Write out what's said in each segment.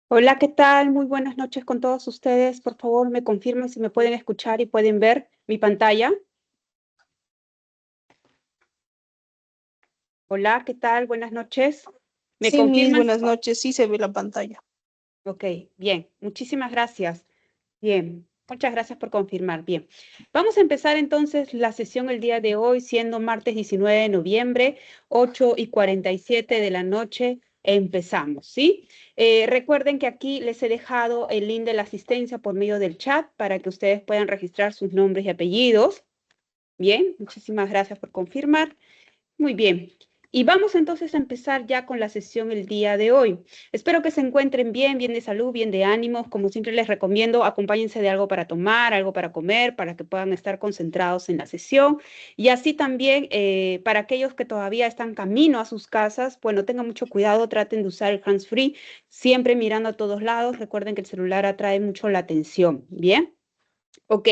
Hola, ¿qué tal? Muy buenas noches con todos ustedes. Por favor, me confirmen si me pueden escuchar y pueden ver mi pantalla. Hola, ¿qué tal? Buenas noches. ¿Me Sí, Miss, confirman? buenas noches. Sí se ve la pantalla. Ok, bien. Muchísimas gracias. Bien, muchas gracias por confirmar. Bien, vamos a empezar entonces la sesión el día de hoy, siendo martes 19 de noviembre, 8:47 de la noche. Empezamos, ¿sí? Recuerden que aquí les he dejado el link de la asistencia por medio del chat para que ustedes puedan registrar sus nombres y apellidos. Bien, muchísimas gracias por confirmar. Muy bien. Y vamos entonces a empezar ya con la sesión el día de hoy. Espero que se encuentren bien, bien de salud, bien de ánimos. Como siempre les recomiendo, acompáñense de algo para tomar, algo para comer, para que puedan estar concentrados en la sesión. Y así también, para aquellos que todavía están camino a sus casas, bueno, tengan mucho cuidado, traten de usar el hands-free, siempre mirando a todos lados. Recuerden que el celular atrae mucho la atención. Bien, ok.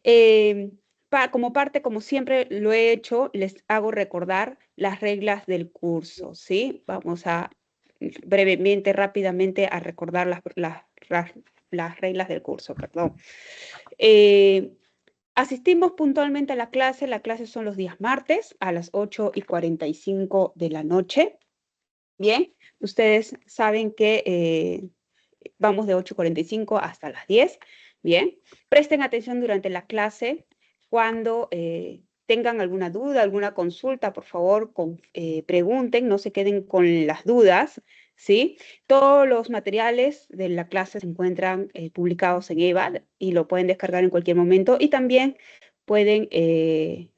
Eh, como parte, como siempre lo he hecho, les hago recordar las reglas del curso, ¿sí? Vamos a brevemente, rápidamente, a recordar las reglas del curso, perdón. Eh, Asistimos puntualmente a la clase son los días martes a las 8:45 de la noche. Bien, ustedes saben que vamos de 8:45 hasta las 10. Bien, presten atención durante la clase. Cuando tengan alguna duda, alguna consulta, por favor, pregunten, no se queden con las dudas, ¿sí? Todos los materiales de la clase se encuentran publicados en EVAD y lo pueden descargar en cualquier momento y también pueden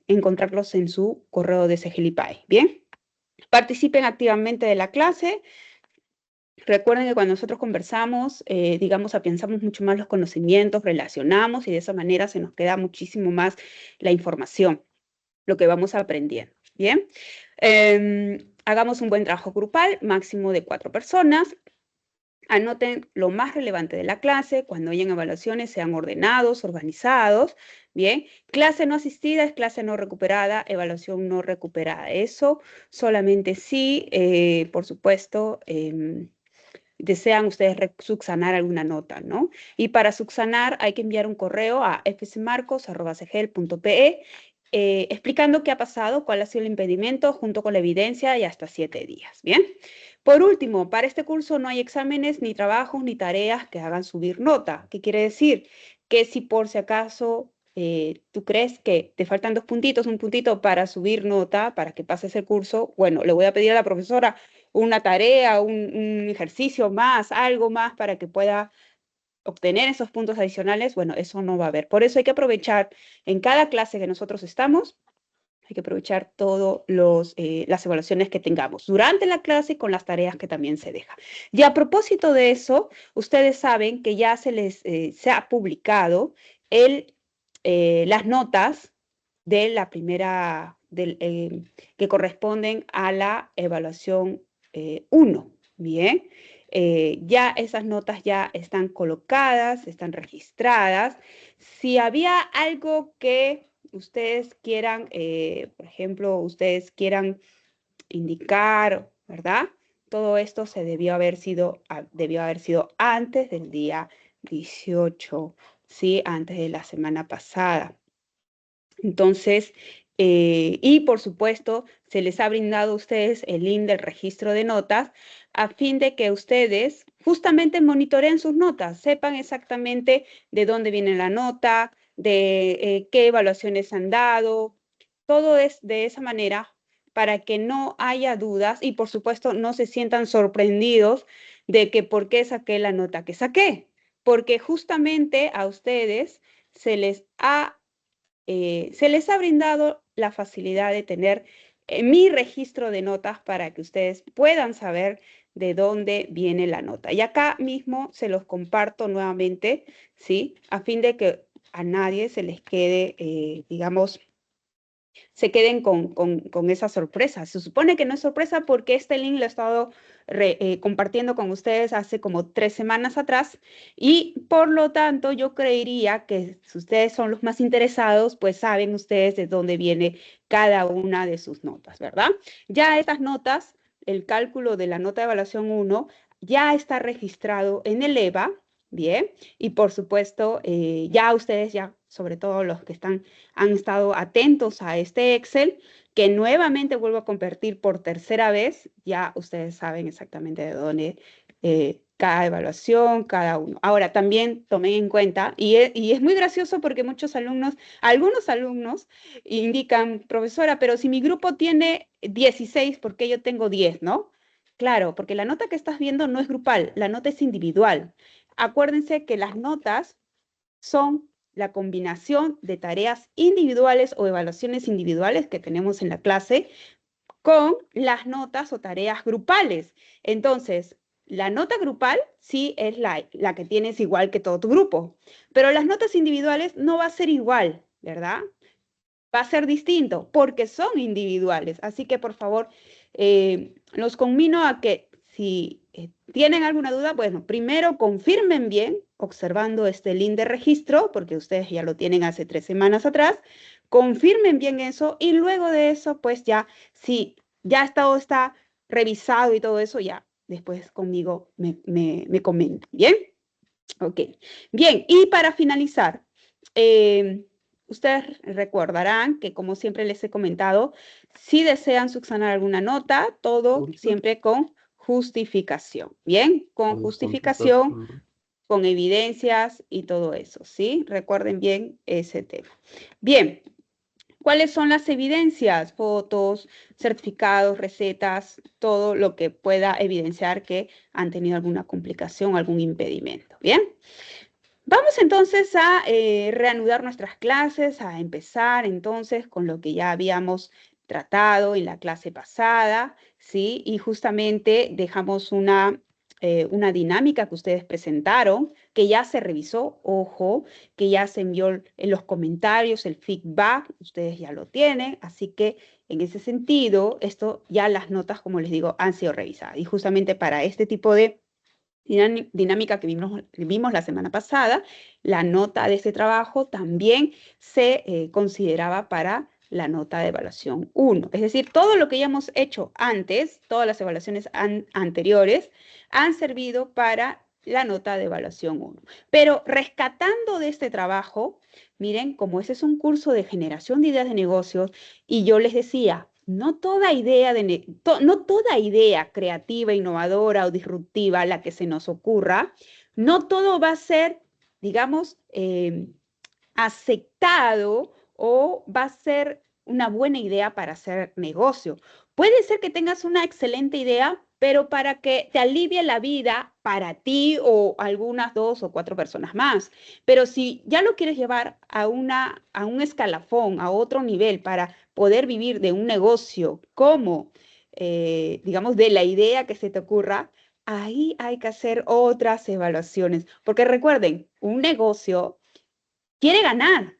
encontrarlos en su correo de Segilipay. Bien, participen activamente de la clase. Recuerden que cuando nosotros conversamos, digamos, afianzamos mucho más los conocimientos, relacionamos y de esa manera se nos queda muchísimo más la información, lo que vamos aprendiendo. Bien, hagamos un buen trabajo grupal, máximo de 4 personas. Anoten lo más relevante de la clase, cuando hayan evaluaciones sean ordenados, organizados. Bien, clase no asistida es clase no recuperada, evaluación no recuperada. Eso solamente si, por supuesto, desean ustedes subsanar alguna nota, ¿no? Y para subsanar hay que enviar un correo a fcmarcos@cegel.pe explicando qué ha pasado, cuál ha sido el impedimento, junto con la evidencia y hasta 7 días, ¿bien? Por último, para este curso no hay exámenes, ni trabajos, ni tareas que hagan subir nota. ¿Qué quiere decir? Que si por si acaso tú crees que te faltan 2 puntitos, un puntito para subir nota, para que pases el curso, bueno, le voy a pedir a la profesora una tarea, un ejercicio más, algo más para que pueda obtener esos puntos adicionales, bueno, eso no va a haber. Por eso hay que aprovechar en cada clase que nosotros estamos, hay que aprovechar todas las evaluaciones que tengamos durante la clase con las tareas que también se deja. Y a propósito de eso, ustedes saben que ya se ha publicado las notas de la primera, que corresponden a la evaluación 1. Bien, ya esas notas ya están colocadas, están registradas. Si había algo que ustedes quieran, por ejemplo, ustedes quieran indicar, ¿verdad? Todo esto debió haber sido antes del día 18, ¿sí? Antes de la semana pasada. Entonces, y por supuesto, se les ha brindado a ustedes el link del registro de notas a fin de que ustedes justamente monitoreen sus notas, sepan exactamente de dónde viene la nota, de qué evaluaciones han dado, todo es de esa manera para que no haya dudas y por supuesto no se sientan sorprendidos de que por qué saqué la nota que saqué, porque justamente a ustedes se les ha brindado la facilidad de tener mi registro de notas para que ustedes puedan saber de dónde viene la nota. Y acá mismo se los comparto nuevamente, ¿sí? A fin de que a nadie se les quede, digamos, se queden con esa sorpresa. Se supone que no es sorpresa porque este link lo he estado compartiendo con ustedes hace como 3 semanas atrás y por lo tanto yo creería que si ustedes son los más interesados, pues saben ustedes de dónde viene cada una de sus notas, ¿verdad? Ya estas notas, el cálculo de la nota de evaluación 1, ya está registrado en el EVA, bien, y por supuesto, ya ustedes, ya sobre todo los que han estado atentos a este Excel, que nuevamente vuelvo a compartir por tercera vez, ya ustedes saben exactamente de dónde cada evaluación, cada uno. Ahora, también tomen en cuenta, y es muy gracioso porque algunos alumnos indican, profesora, pero si mi grupo tiene 16, ¿por qué yo tengo 10, no? Claro, porque la nota que estás viendo no es grupal, la nota es individual. Acuérdense que las notas son la combinación de tareas individuales o evaluaciones individuales que tenemos en la clase con las notas o tareas grupales. Entonces, la nota grupal sí es la que tienes igual que todo tu grupo, pero las notas individuales no va a ser igual, ¿verdad? Va a ser distinto porque son individuales. Así que, por favor, los conmino a que si tienen alguna duda, bueno, primero confirmen bien observando este link de registro, porque ustedes ya lo tienen hace 3 semanas atrás, confirmen bien eso y luego de eso, pues ya, si ya todo está revisado y todo eso, ya después conmigo me comentan. ¿Bien? Ok. Bien, y para finalizar, ustedes recordarán que, como siempre les he comentado, si desean subsanar alguna nota, todo siempre con justificación. Bien, con justificación, con evidencias y todo eso, ¿sí? Recuerden bien ese tema. Bien, ¿cuáles son las evidencias? Fotos, certificados, recetas, todo lo que pueda evidenciar que han tenido alguna complicación, algún impedimento. Bien. Vamos entonces a reanudar nuestras clases, a empezar entonces con lo que ya habíamos tratado en la clase pasada, ¿sí? Y justamente dejamos una dinámica que ustedes presentaron, que ya se revisó, ojo, que ya se envió en los comentarios el feedback, ustedes ya lo tienen, así que en ese sentido, esto ya las notas, como les digo, han sido revisadas. Y justamente para este tipo de dinámica que vimos la semana pasada, la nota de este trabajo también se consideraba para la nota de evaluación 1. Es decir, todo lo que ya hemos hecho antes, todas las evaluaciones anteriores, han servido para la nota de evaluación 1. Pero rescatando de este trabajo, miren, como ese es un curso de generación de ideas de negocios, y yo les decía, no toda idea creativa, innovadora o disruptiva, la que se nos ocurra, no todo va a ser, digamos, aceptado o va a ser una buena idea para hacer negocio. Puede ser que tengas una excelente idea, pero para que te alivie la vida para ti o algunas 2 o 4 personas más. Pero si ya lo quieres llevar a un escalafón, a otro nivel, para poder vivir de un negocio como, digamos, de la idea que se te ocurra, ahí hay que hacer otras evaluaciones. Porque recuerden, un negocio quiere ganar.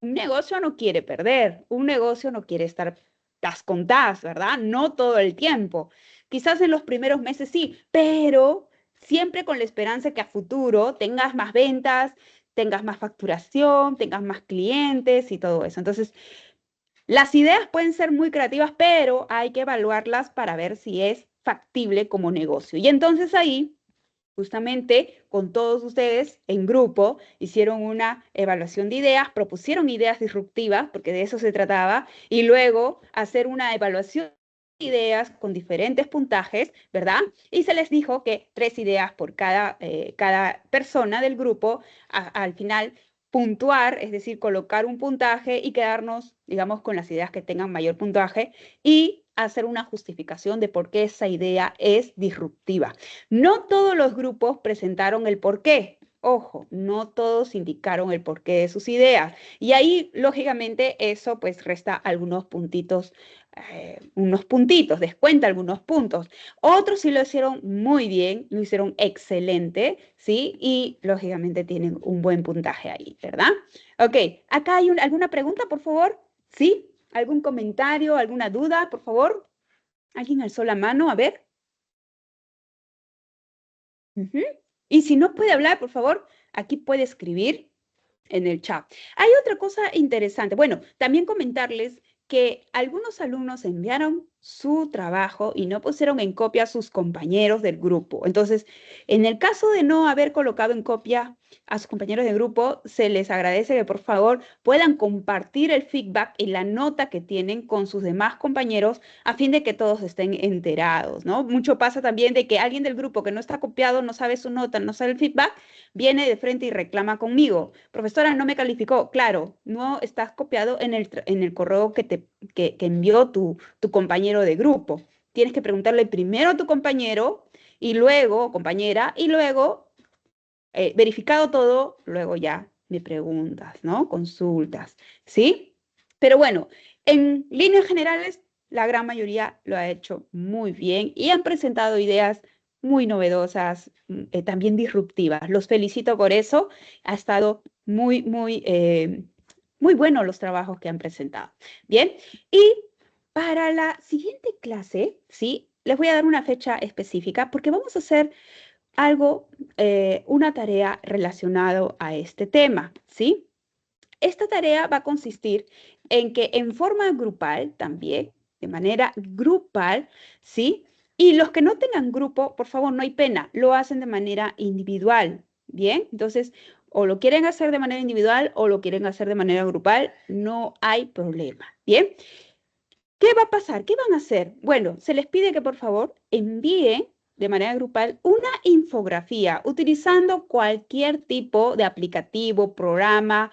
Un negocio no quiere perder, un negocio no quiere estar tas con tas, ¿verdad? No todo el tiempo. Quizás en los primeros meses sí, pero siempre con la esperanza que a futuro tengas más ventas, tengas más facturación, tengas más clientes y todo eso. Entonces, las ideas pueden ser muy creativas, pero hay que evaluarlas para ver si es factible como negocio. Y entonces ahí justamente con todos ustedes en grupo, hicieron una evaluación de ideas, propusieron ideas disruptivas, porque de eso se trataba, y luego hacer una evaluación de ideas con diferentes puntajes, ¿verdad? Y se les dijo que 3 ideas por cada persona del grupo, al final puntuar, es decir, colocar un puntaje y quedarnos, digamos, con las ideas que tengan mayor puntaje y hacer una justificación de por qué esa idea es disruptiva. No todos los grupos presentaron el porqué. Ojo, no todos indicaron el porqué de sus ideas. Y ahí, lógicamente, eso pues resta algunos puntitos, descuenta algunos puntos. Otros sí lo hicieron muy bien, lo hicieron excelente, ¿sí? Y lógicamente tienen un buen puntaje ahí, ¿verdad? Ok, acá hay alguna pregunta, por favor. ¿Sí? ¿Algún comentario, alguna duda, por favor? ¿Alguien alzó la mano? A ver. Ujú. Y si no puede hablar, por favor, aquí puede escribir en el chat. Hay otra cosa interesante. Bueno, también comentarles que algunos alumnos enviaron su trabajo y no pusieron en copia a sus compañeros del grupo. Entonces, en el caso de no haber colocado en copia a sus compañeros del grupo, se les agradece que por favor puedan compartir el feedback y la nota que tienen con sus demás compañeros a fin de que todos estén enterados, ¿no? Mucho pasa también de que alguien del grupo que no está copiado, no sabe su nota, no sabe el feedback, viene de frente y reclama conmigo. Profesora, no me calificó. Claro, no estás copiado en el correo que envió tu compañero de grupo. Tienes que preguntarle primero a tu compañero y luego, compañera, y luego, verificado todo, luego ya me preguntas, ¿no? Consultas, ¿sí? Pero bueno, en líneas generales, la gran mayoría lo ha hecho muy bien y han presentado ideas muy novedosas, también disruptivas. Los felicito por eso. Ha estado muy bueno los trabajos que han presentado. Bien, y para la siguiente clase, ¿sí? Les voy a dar una fecha específica porque vamos a hacer algo, una tarea relacionada a este tema, ¿sí? Esta tarea va a consistir en que en forma grupal también, de manera grupal, ¿sí? Y los que no tengan grupo, por favor, no hay pena, lo hacen de manera individual, ¿bien? Entonces, o lo quieren hacer de manera individual o lo quieren hacer de manera grupal, no hay problema, ¿bien? ¿Qué va a pasar? ¿Qué van a hacer? Bueno, se les pide que por favor envíen de manera grupal una infografía utilizando cualquier tipo de aplicativo, programa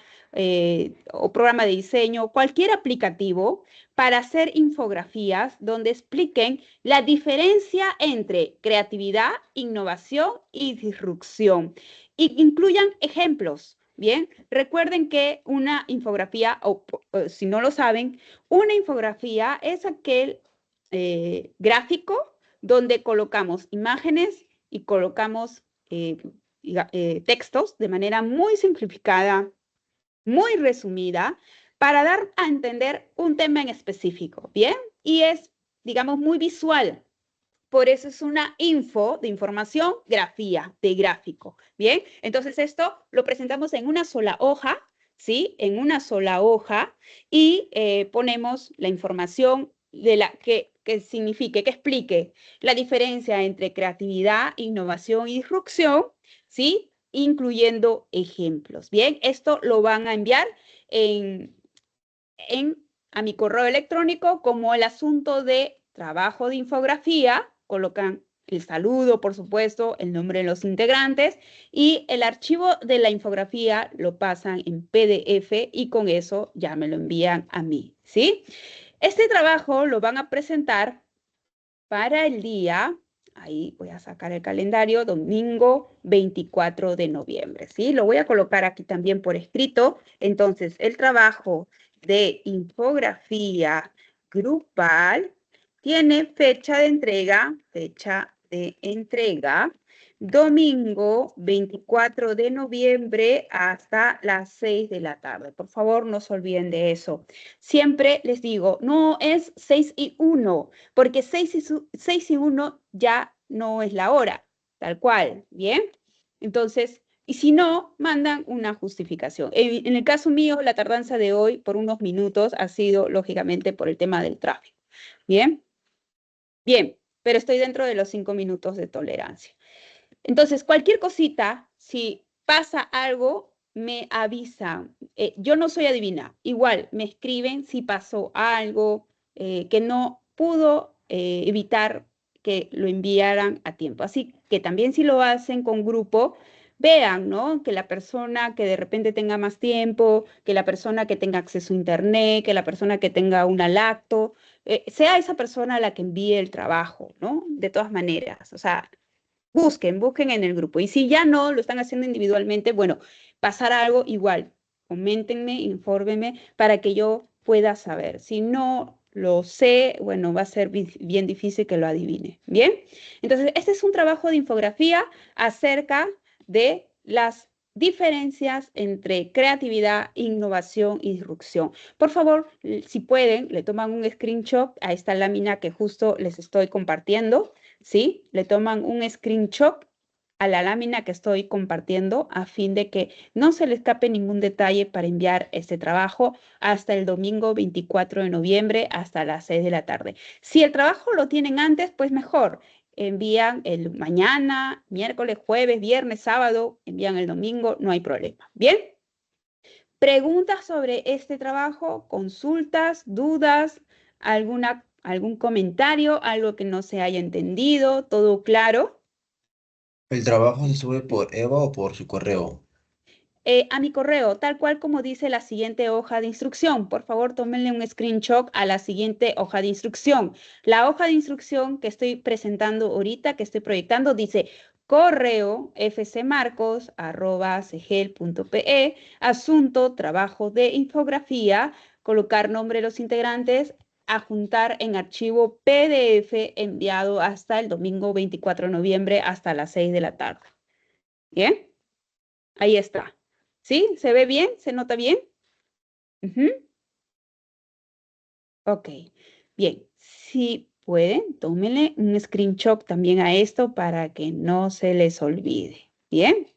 o programa de diseño, cualquier aplicativo para hacer infografías donde expliquen la diferencia entre creatividad, innovación y disrupción y incluyan ejemplos. Bien, recuerden que una infografía, o si no lo saben, una infografía es aquel gráfico donde colocamos imágenes y colocamos textos de manera muy simplificada, muy resumida, para dar a entender un tema en específico, ¿bien? Y es, digamos, muy visual. Por eso es una info de información, grafía, de gráfico, ¿bien? Entonces esto lo presentamos en una sola hoja, ¿sí? En una sola hoja y ponemos la información de la que signifique, que explique la diferencia entre creatividad, innovación y disrupción, ¿sí? Incluyendo ejemplos, ¿bien? Esto lo van a enviar a mi correo electrónico como el asunto de trabajo de infografía, colocan el saludo, por supuesto, el nombre de los integrantes y el archivo de la infografía lo pasan en PDF y con eso ya me lo envían a mí, ¿sí? Este trabajo lo van a presentar para el día, ahí voy a sacar el calendario, domingo 24 de noviembre, ¿sí? Lo voy a colocar aquí también por escrito. Entonces, el trabajo de infografía grupal tiene fecha de entrega, domingo 24 de noviembre hasta las 6 de la tarde. Por favor, no se olviden de eso. Siempre les digo, no es 6 y 1, porque 6 y 1 ya no es la hora, tal cual, ¿bien? Entonces, y si no, mandan una justificación. En el caso mío, la tardanza de hoy por unos minutos ha sido, lógicamente, por el tema del tráfico, ¿bien? Bien, pero estoy dentro de los 5 minutos de tolerancia. Entonces, cualquier cosita, si pasa algo, me avisan. Yo no soy adivina. Igual, me escriben si pasó algo que no pudo evitar que lo enviaran a tiempo. Así que también si lo hacen con grupo, vean, ¿no? Que la persona que de repente tenga más tiempo, que la persona que tenga acceso a internet, que la persona que tenga una lacto, sea esa persona la que envíe el trabajo, ¿no? De todas maneras, o sea, busquen en el grupo. Y si ya no lo están haciendo individualmente, bueno, pasar algo igual, coméntenme, infórmenme para que yo pueda saber. Si no lo sé, bueno, va a ser bien difícil que lo adivine. Bien, entonces este es un trabajo de infografía acerca de las diferencias entre creatividad, innovación y disrupción. Por favor, si pueden, le toman un screenshot a esta lámina que justo les estoy compartiendo, ¿sí? Le toman un screenshot a la lámina que estoy compartiendo a fin de que no se le escape ningún detalle para enviar este trabajo hasta el domingo 24 de noviembre hasta las 6 de la tarde. Si el trabajo lo tienen antes, pues mejor. Envían el mañana, miércoles, jueves, viernes, sábado, envían el domingo, no hay problema. ¿Bien? ¿Preguntas sobre este trabajo? ¿Consultas? ¿Dudas? ¿Algún comentario? ¿Algo que no se haya entendido? ¿Todo claro? ¿El trabajo se sube por Eva o por su correo? A mi correo, tal cual como dice la siguiente hoja de instrucción. Por favor, tómenle un screenshot a la siguiente hoja de instrucción. La hoja de instrucción que estoy presentando ahorita, que estoy proyectando, dice correo fcmarcos@cgel.pe, asunto, trabajo de infografía, colocar nombre de los integrantes, adjuntar en archivo PDF enviado hasta el domingo 24 de noviembre hasta las 6 de la tarde. ¿Bien? Ahí está. ¿Sí? ¿Se ve bien? ¿Se nota bien? Ujú. Ok. Bien. Si pueden, tómenle un screenshot también a esto para que no se les olvide. ¿Bien?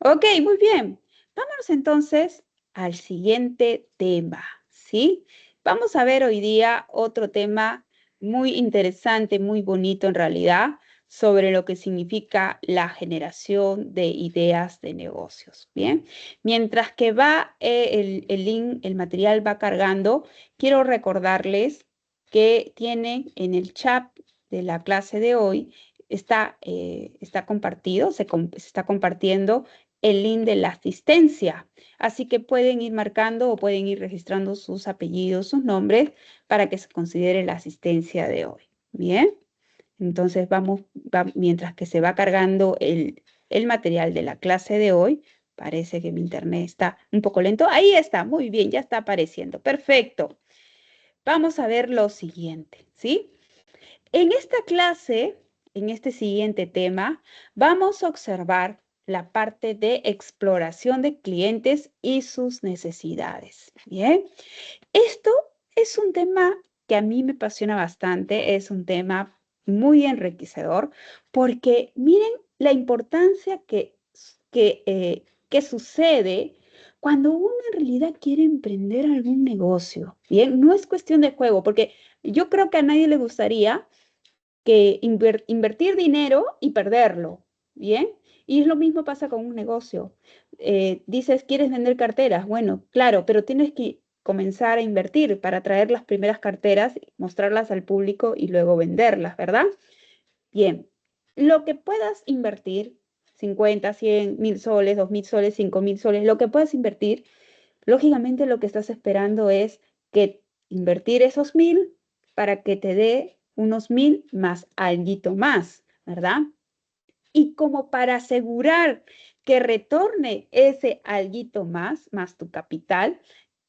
Ok, muy bien. Vámonos entonces al siguiente tema, ¿sí? Vamos a ver hoy día otro tema muy interesante, muy bonito en realidad, sobre lo que significa la generación de ideas de negocios, ¿bien? Mientras que va el link, el material va cargando, quiero recordarles que tienen en el chat de la clase de hoy, está compartido, se está compartiendo el link de la asistencia. Así que pueden ir marcando o pueden ir registrando sus apellidos, sus nombres, para que se considere la asistencia de hoy. Bien, entonces mientras que se va cargando el material de la clase de hoy, parece que mi internet está un poco lento. Ahí está, muy bien, ya está apareciendo. Perfecto. Vamos a ver lo siguiente, ¿sí? En esta clase, en este siguiente tema, vamos a observar la parte de exploración de clientes y sus necesidades. Bien, esto es un tema que a mí me apasiona bastante, es un tema muy enriquecedor, porque miren la importancia que sucede cuando uno en realidad quiere emprender algún negocio. Bien, no es cuestión de juego, porque yo creo que a nadie le gustaría que invertir dinero y perderlo, ¿bien? Y es lo mismo pasa con un negocio. Dices, ¿quieres vender carteras? Bueno, claro, pero tienes que comenzar a invertir para traer las primeras carteras, mostrarlas al público y luego venderlas, ¿verdad? Bien, lo que puedas invertir, 50, 100, 1000 soles, 2000 soles, 5000 soles, lo que puedas invertir, lógicamente lo que estás esperando es que invertir esos 1000 para que te dé unos 1000 más alguito más, ¿verdad? Y como para asegurar que retorne ese alguito más tu capital,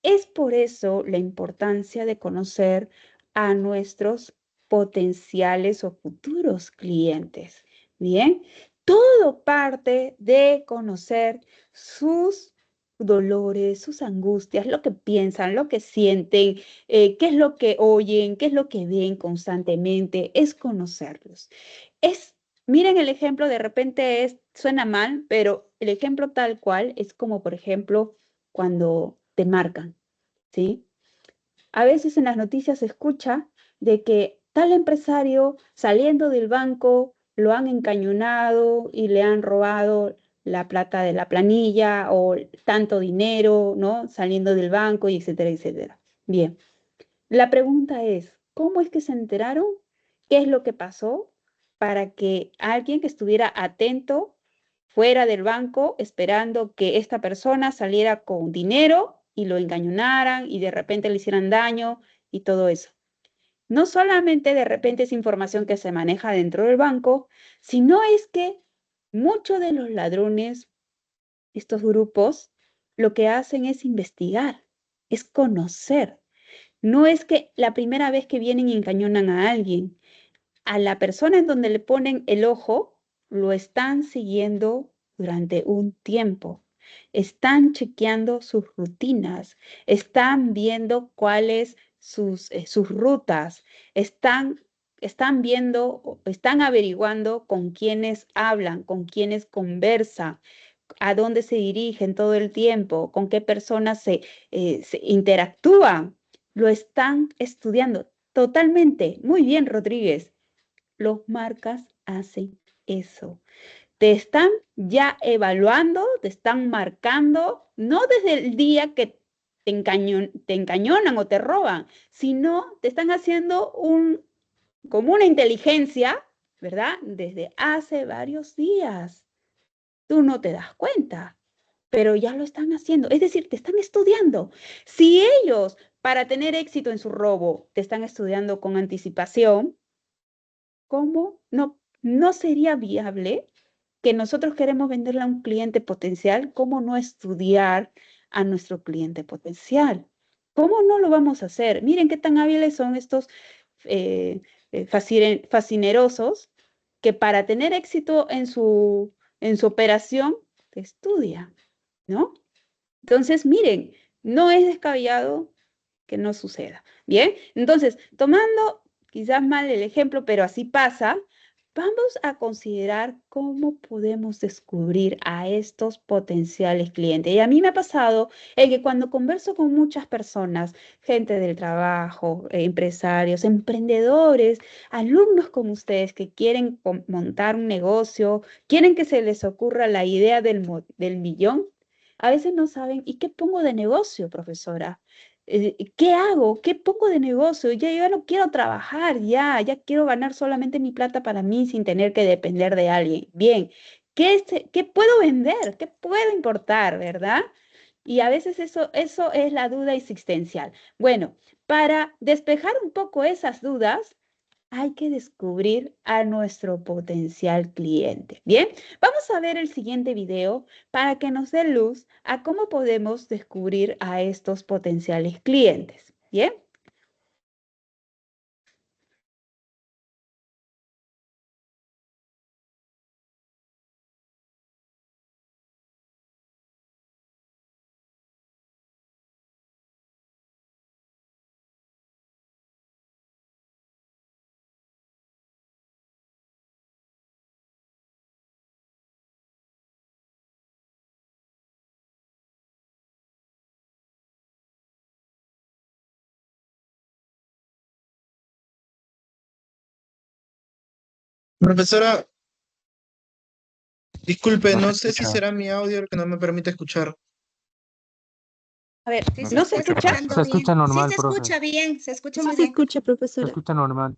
es por eso la importancia de conocer a nuestros potenciales o futuros clientes. Bien, todo parte de conocer sus dolores, sus angustias, lo que piensan, lo que sienten, qué es lo que oyen, qué es lo que ven constantemente, es conocerlos. Miren el ejemplo, de repente suena mal, pero el ejemplo tal cual es como, por ejemplo, cuando te marcan, ¿sí? A veces en las noticias se escucha de que tal empresario saliendo del banco lo han encañonado y le han robado la plata de la planilla o tanto dinero, ¿no? Saliendo del banco y etcétera, etcétera. Bien, la pregunta es, ¿cómo es que se enteraron? ¿Qué es lo que pasó para que alguien que estuviera atento fuera del banco esperando que esta persona saliera con dinero y lo engañonaran y de repente le hicieran daño y todo eso? No solamente de repente es información que se maneja dentro del banco, sino es que muchos de los ladrones, estos grupos, lo que hacen es investigar, es conocer. No es que la primera vez que vienen y encañonan a alguien, a la persona en donde le ponen el ojo, lo están siguiendo durante un tiempo. Están chequeando sus rutinas, están viendo cuáles sus rutas, están están viendo, o están averiguando con quiénes hablan, con quiénes conversan, a dónde se dirigen todo el tiempo, con qué personas se interactúan. Lo están estudiando totalmente. Muy bien, Rodríguez. Los marcas hacen eso. Te están ya evaluando, te están marcando, no desde el día que te encañonan o te roban, sino te están haciendo como una inteligencia, ¿verdad? Desde hace varios días. Tú no te das cuenta, pero ya lo están haciendo. Es decir, te están estudiando. Si ellos, para tener éxito en su robo, te están estudiando con anticipación, ¿cómo no sería viable que nosotros queremos venderle a un cliente potencial? ¿Cómo no estudiar a nuestro cliente potencial? ¿Cómo no lo vamos a hacer? Miren qué tan hábiles son estos fascinerosos que para tener éxito en su operación te estudia, ¿no? Entonces, miren, no es descabellado que no suceda. Bien, entonces, tomando quizás mal el ejemplo, pero así pasa, vamos a considerar cómo podemos descubrir a estos potenciales clientes. Y a mí me ha pasado el que cuando converso con muchas personas, gente del trabajo, empresarios, emprendedores, alumnos como ustedes que quieren montar un negocio, quieren que se les ocurra la idea del millón, a veces no saben, ¿y qué pongo de negocio, profesora? ¿Qué hago? ¿Qué pongo de negocio? Ya no quiero trabajar, ya quiero ganar solamente mi plata para mí sin tener que depender de alguien. Bien, ¿qué puedo vender? ¿Qué puedo importar, verdad? Y a veces eso es la duda existencial. Bueno, para despejar un poco esas dudas, hay que descubrir a nuestro potencial cliente. Bien, vamos a ver el siguiente video para que nos dé luz a cómo podemos descubrir a estos potenciales clientes. Bien. Profesora, disculpe, No se no sé si escucha, será mi audio el que no me permite escuchar. A ver, Sí, no se se ¿no se está escucha, escucha? escuchando profesor. bien. Se escucha Sí, normal, se profe. escucha bien, se escucha Sí muy se bien. escucha, Se profesora. escucha normal.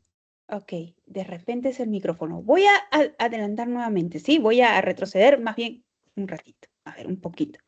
Ok, de repente es el micrófono. Voy a adelantar nuevamente, ¿sí? Voy a retroceder más bien un ratito. A ver, un poquito.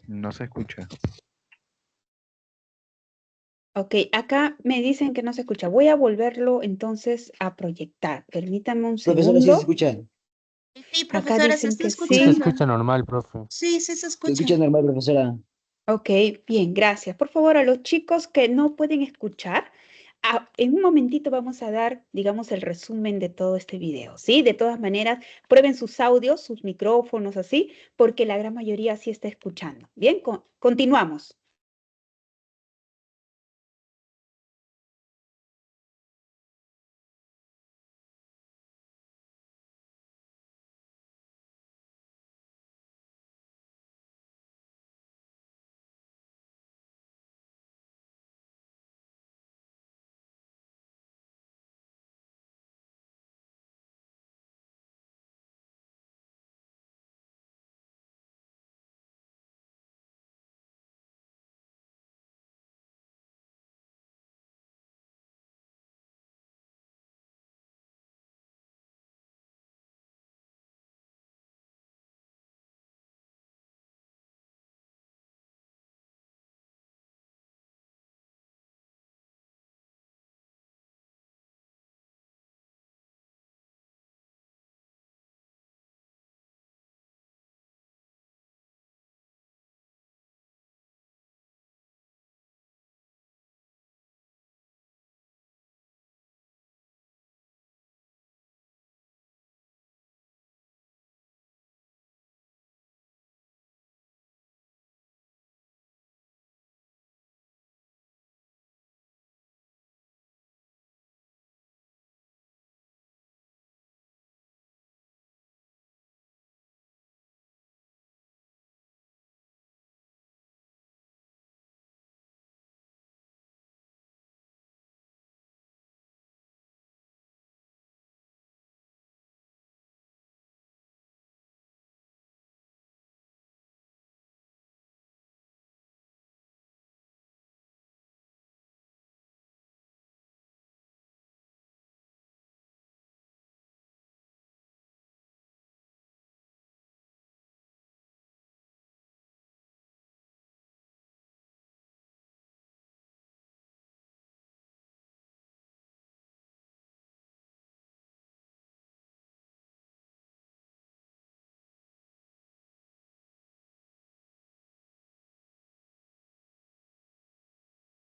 No se escucha. Ok, acá me dicen que no se escucha. Voy a volverlo entonces a proyectar. Permítame un Profesora, sí se segundo. escucha. Sí, Acá profesora, se dicen está que Sí se sí. escuchando. escucha normal, profe. Sí, sí se Se escucha. escucha normal, profesora. Ok, bien, gracias. Por favor, a los chicos que no pueden escuchar, en un momentito vamos a dar, digamos, el resumen de todo este video, ¿sí? De todas maneras, prueben sus audios, sus micrófonos, así, porque la gran mayoría sí está escuchando. Bien, continuamos.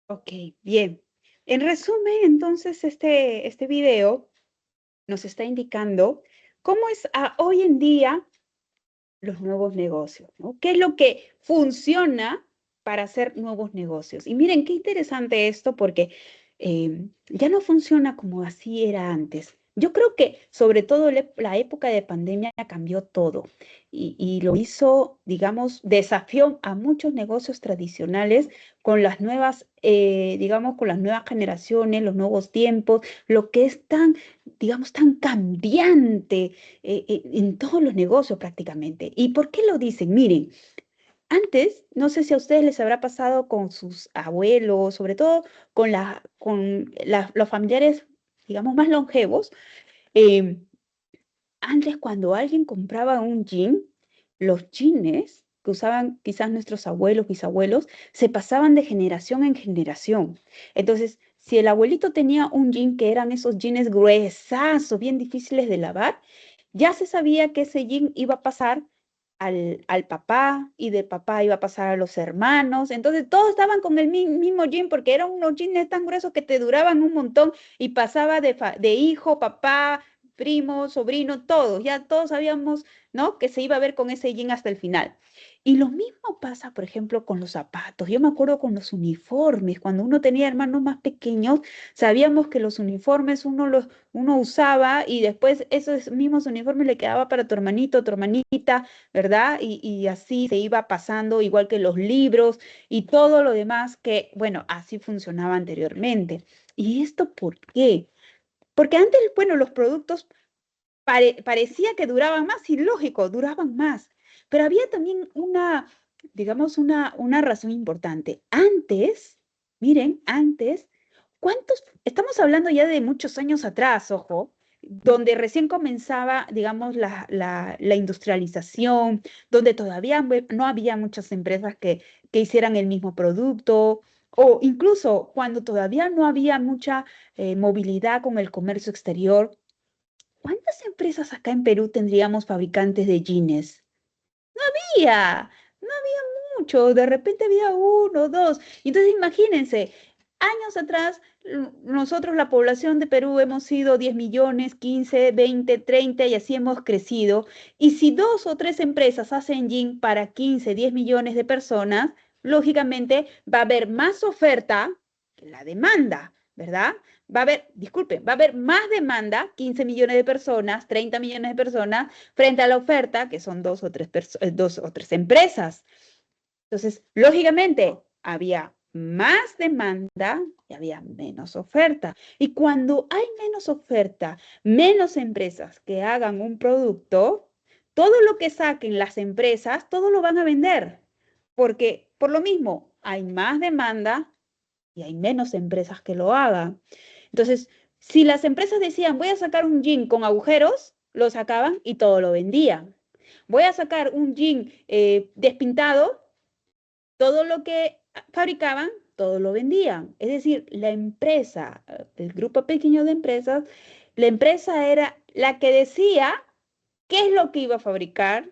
Ok, bien. En resumen, entonces, este video nos está indicando cómo es hoy en día los nuevos negocios, ¿no? ¿Qué es lo que funciona para hacer nuevos negocios? Y miren, qué interesante esto porque ya no funciona como así era antes. Yo creo que sobre todo la época de pandemia cambió todo y lo hizo, digamos, desafió a muchos negocios tradicionales con las nuevas, digamos, con las nuevas generaciones, los nuevos tiempos, lo que es tan, digamos, tan cambiante en todos los negocios prácticamente. ¿Y por qué lo dicen? Miren, antes, no sé si a ustedes les habrá pasado con sus abuelos, sobre todo los familiares, digamos, más longevos. eh, Antes, cuando alguien compraba un jean, los jeans que usaban quizás nuestros abuelos, bisabuelos, se pasaban de generación en generación. Entonces, si el abuelito tenía un jean que eran esos jeans gruesazos, bien difíciles de lavar, ya se sabía que ese jean iba a pasar al papá y del papá iba a pasar a los hermanos. Entonces todos estaban con el mismo jean porque eran unos jeans tan gruesos que te duraban un montón y pasaba de hijo, papá, primo, sobrino, todos. Ya todos sabíamos, ¿no? Que se iba a ver con ese jean hasta el final. Y lo mismo pasa, por ejemplo, con los zapatos. Yo me acuerdo con los uniformes. Cuando uno tenía hermanos más pequeños, sabíamos que los uniformes uno usaba y después esos mismos uniformes le quedaba para tu hermanito, tu hermanita, ¿verdad? Y así se iba pasando, igual que los libros y todo lo demás que, bueno, así funcionaba anteriormente. ¿Y esto por qué? Porque antes, bueno, los productos parecía que duraban más, y lógico, duraban más, pero había también digamos, una razón importante. Antes, miren, antes, estamos hablando ya de muchos años atrás, ojo, donde recién comenzaba, digamos, la industrialización, donde todavía no había muchas empresas que hicieran el mismo producto, o incluso cuando todavía no había mucha movilidad con el comercio exterior. ¿Cuántas empresas acá en Perú tendríamos fabricantes de jeans? No había mucho, de repente había uno, dos. Entonces imagínense, años atrás, nosotros la población de Perú hemos sido 10 millones, 15, 20, 30 y así hemos crecido. Y si dos o tres empresas hacen jean para 15, 10 millones de personas, lógicamente va a haber más oferta que la demanda, ¿verdad? Va a haber más demanda, 15 millones de personas, 30 millones de personas, frente a la oferta, que son dos o tres empresas. Entonces, lógicamente, había más demanda y había menos oferta. Y cuando hay menos oferta, menos empresas que hagan un producto, todo lo que saquen las empresas, todo lo van a vender. Porque por lo mismo, hay más demanda y hay menos empresas que lo hagan. Entonces, si las empresas decían, voy a sacar un jean con agujeros, lo sacaban y todo lo vendían. Voy a sacar un jean despintado, todo lo que fabricaban, todo lo vendían. Es decir, la empresa, el grupo pequeño de empresas, la empresa era la que decía qué es lo que iba a fabricar,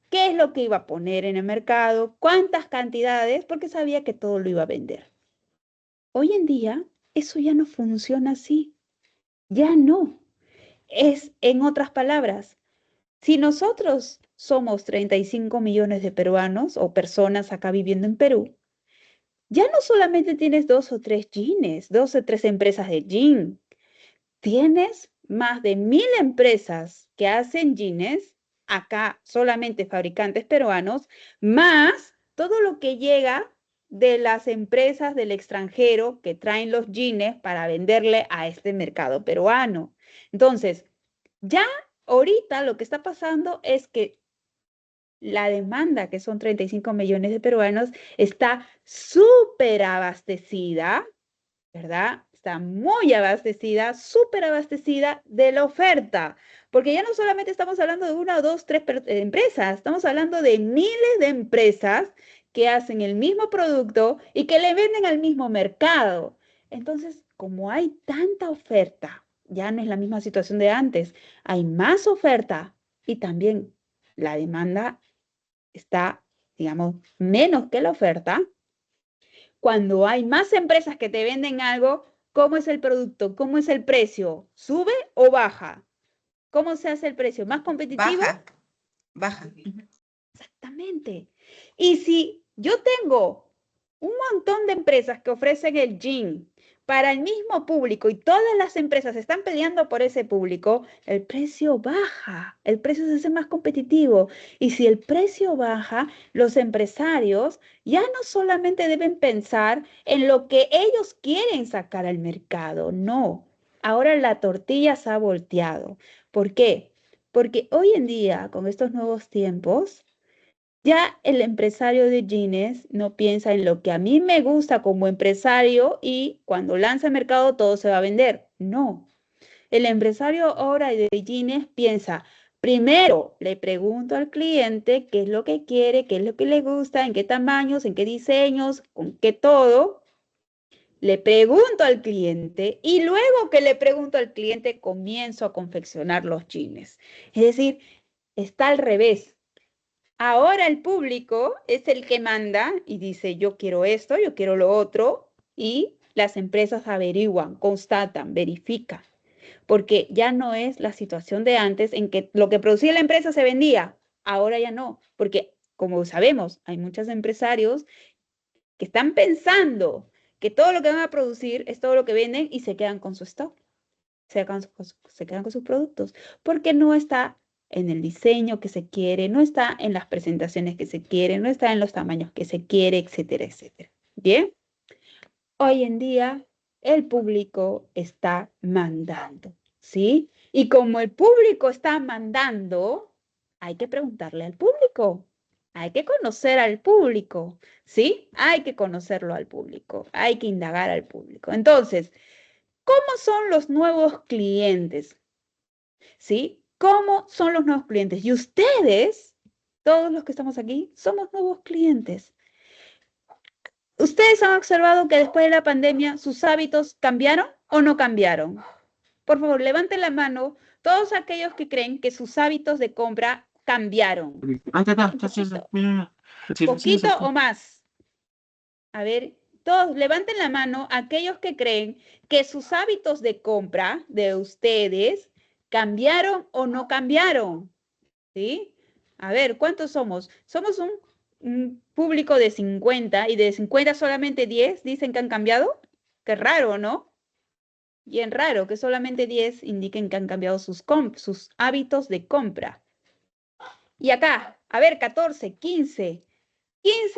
qué es lo que iba a poner en el mercado, cuántas cantidades, porque sabía que todo lo iba a vender. Hoy en día, eso ya no funciona así. Ya no. Es, en otras palabras, si nosotros somos 35 millones de peruanos o personas acá viviendo en Perú, ya no solamente tienes dos o tres jeans, dos o tres empresas de jean, tienes más de 1000 empresas que hacen jeans, acá solamente fabricantes peruanos, más todo lo que llega de las empresas del extranjero que traen los jeans para venderle a este mercado peruano. Entonces, ya ahorita lo que está pasando es que la demanda, que son 35 millones de peruanos, está súper abastecida, ¿verdad? Está muy abastecida, súper abastecida de la oferta, porque ya no solamente estamos hablando de una, dos, tres empresas, estamos hablando de miles de empresas que hacen el mismo producto y que le venden al mismo mercado. Entonces, como hay tanta oferta, ya no es la misma situación de antes, hay más oferta y también la demanda está, digamos, menos que la oferta. Cuando hay más empresas que te venden algo, ¿cómo es el producto? ¿Cómo es el precio? ¿Sube o baja? ¿Cómo se hace el precio? ¿Más competitivo? Baja. Baja. Exactamente. Y si yo tengo un montón de empresas que ofrecen el jean para el mismo público y todas las empresas están peleando por ese público, el precio baja, el precio se hace más competitivo. Y si el precio baja, los empresarios ya no solamente deben pensar en lo que ellos quieren sacar al mercado, no. Ahora la tortilla se ha volteado. ¿Por qué? Porque hoy en día, con estos nuevos tiempos, ya el empresario de jeans no piensa en lo que a mí me gusta como empresario y cuando lanza al mercado todo se va a vender. No. El empresario ahora de jeans piensa, primero le pregunto al cliente qué es lo que quiere, qué es lo que le gusta, en qué tamaños, en qué diseños, con qué todo. Le pregunto al cliente y luego que le pregunto al cliente comienzo a confeccionar los jeans. Es decir, está al revés. Ahora el público es el que manda y dice, yo quiero esto, yo quiero lo otro, y las empresas averiguan, constatan, verifican, porque ya no es la situación de antes en que lo que producía la empresa se vendía, ahora ya no, porque como sabemos, hay muchos empresarios que están pensando que todo lo que van a producir es todo lo que venden y se quedan con su stock, se quedan con sus productos, porque no está en el diseño que se quiere, no está en las presentaciones que se quieren, no está en los tamaños que se quiere, etcétera, etcétera. Bien, hoy en día el público está mandando, ¿sí? Y como el público está mandando, hay que preguntarle al público, hay que conocer al público, ¿sí? Hay que conocerlo al público, hay que indagar al público. Entonces, ¿cómo son los nuevos clientes? ¿Sí? ¿Cómo son los nuevos clientes? Y ustedes, todos los que estamos aquí, somos nuevos clientes. ¿Ustedes han observado que después de la pandemia sus hábitos cambiaron o no cambiaron? Por favor, levanten la mano todos aquellos que creen que sus hábitos de compra cambiaron. ¿Poquito o más? A ver, todos levanten la mano aquellos que creen que sus hábitos de compra de ustedes cambiaron o no cambiaron. ¿Sí? A ver, ¿cuántos somos? Somos un público de 50 y de 50 solamente 10 dicen que han cambiado. Qué raro, ¿no? Bien raro que solamente 10 indiquen que han cambiado sus hábitos de compra. Y acá, a ver, 14, 15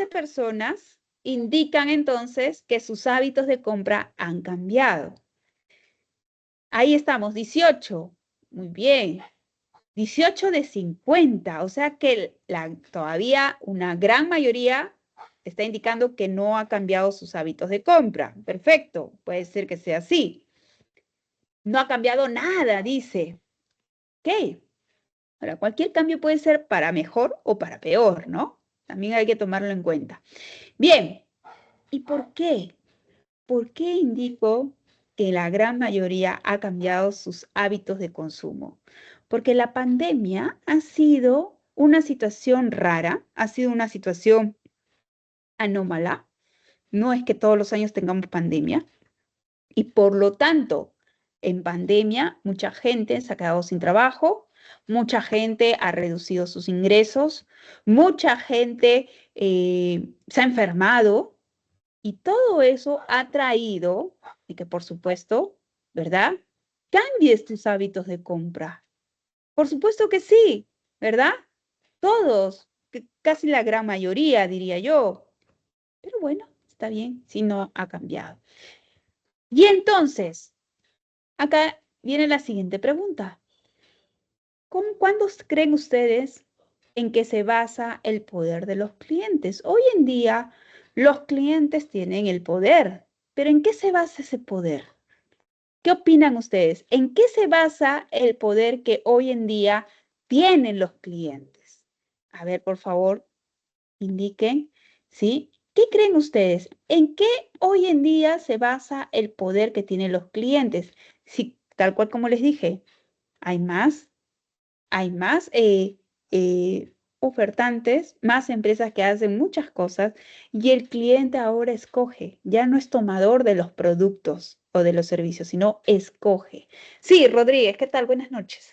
personas indican entonces que sus hábitos de compra han cambiado. Ahí estamos, 18. Muy bien. 18 de 50, o sea que todavía una gran mayoría está indicando que no ha cambiado sus hábitos de compra. Perfecto, puede ser que sea así. No ha cambiado nada, dice. Ok. Ahora, cualquier cambio puede ser para mejor o para peor, ¿no? También hay que tomarlo en cuenta. Bien, ¿y por qué? ¿Por qué indico que la gran mayoría ha cambiado sus hábitos de consumo? Porque la pandemia ha sido una situación rara, ha sido una situación anómala. No es que todos los años tengamos pandemia. Y por lo tanto, en pandemia, mucha gente se ha quedado sin trabajo, mucha gente ha reducido sus ingresos, mucha gente se ha enfermado. Y todo eso ha traído, y que por supuesto, ¿verdad? Cambies tus hábitos de compra. Por supuesto que sí, ¿verdad? Todos, casi la gran mayoría, diría yo. Pero bueno, está bien si no ha cambiado. Y entonces, acá viene la siguiente pregunta. ¿Cuándo creen ustedes en que se basa el poder de los clientes? Hoy en día, los clientes tienen el poder, pero ¿en qué se basa ese poder? ¿Qué opinan ustedes? ¿En qué se basa el poder que hoy en día tienen los clientes? A ver, por favor, indiquen, ¿sí? ¿Qué creen ustedes? ¿En qué hoy en día se basa el poder que tienen los clientes? Sí, tal cual como les dije, hay más ofertantes, más empresas que hacen muchas cosas y el cliente ahora escoge, ya no es tomador de los productos o de los servicios, sino escoge. Sí, Rodríguez, ¿qué tal? Buenas noches.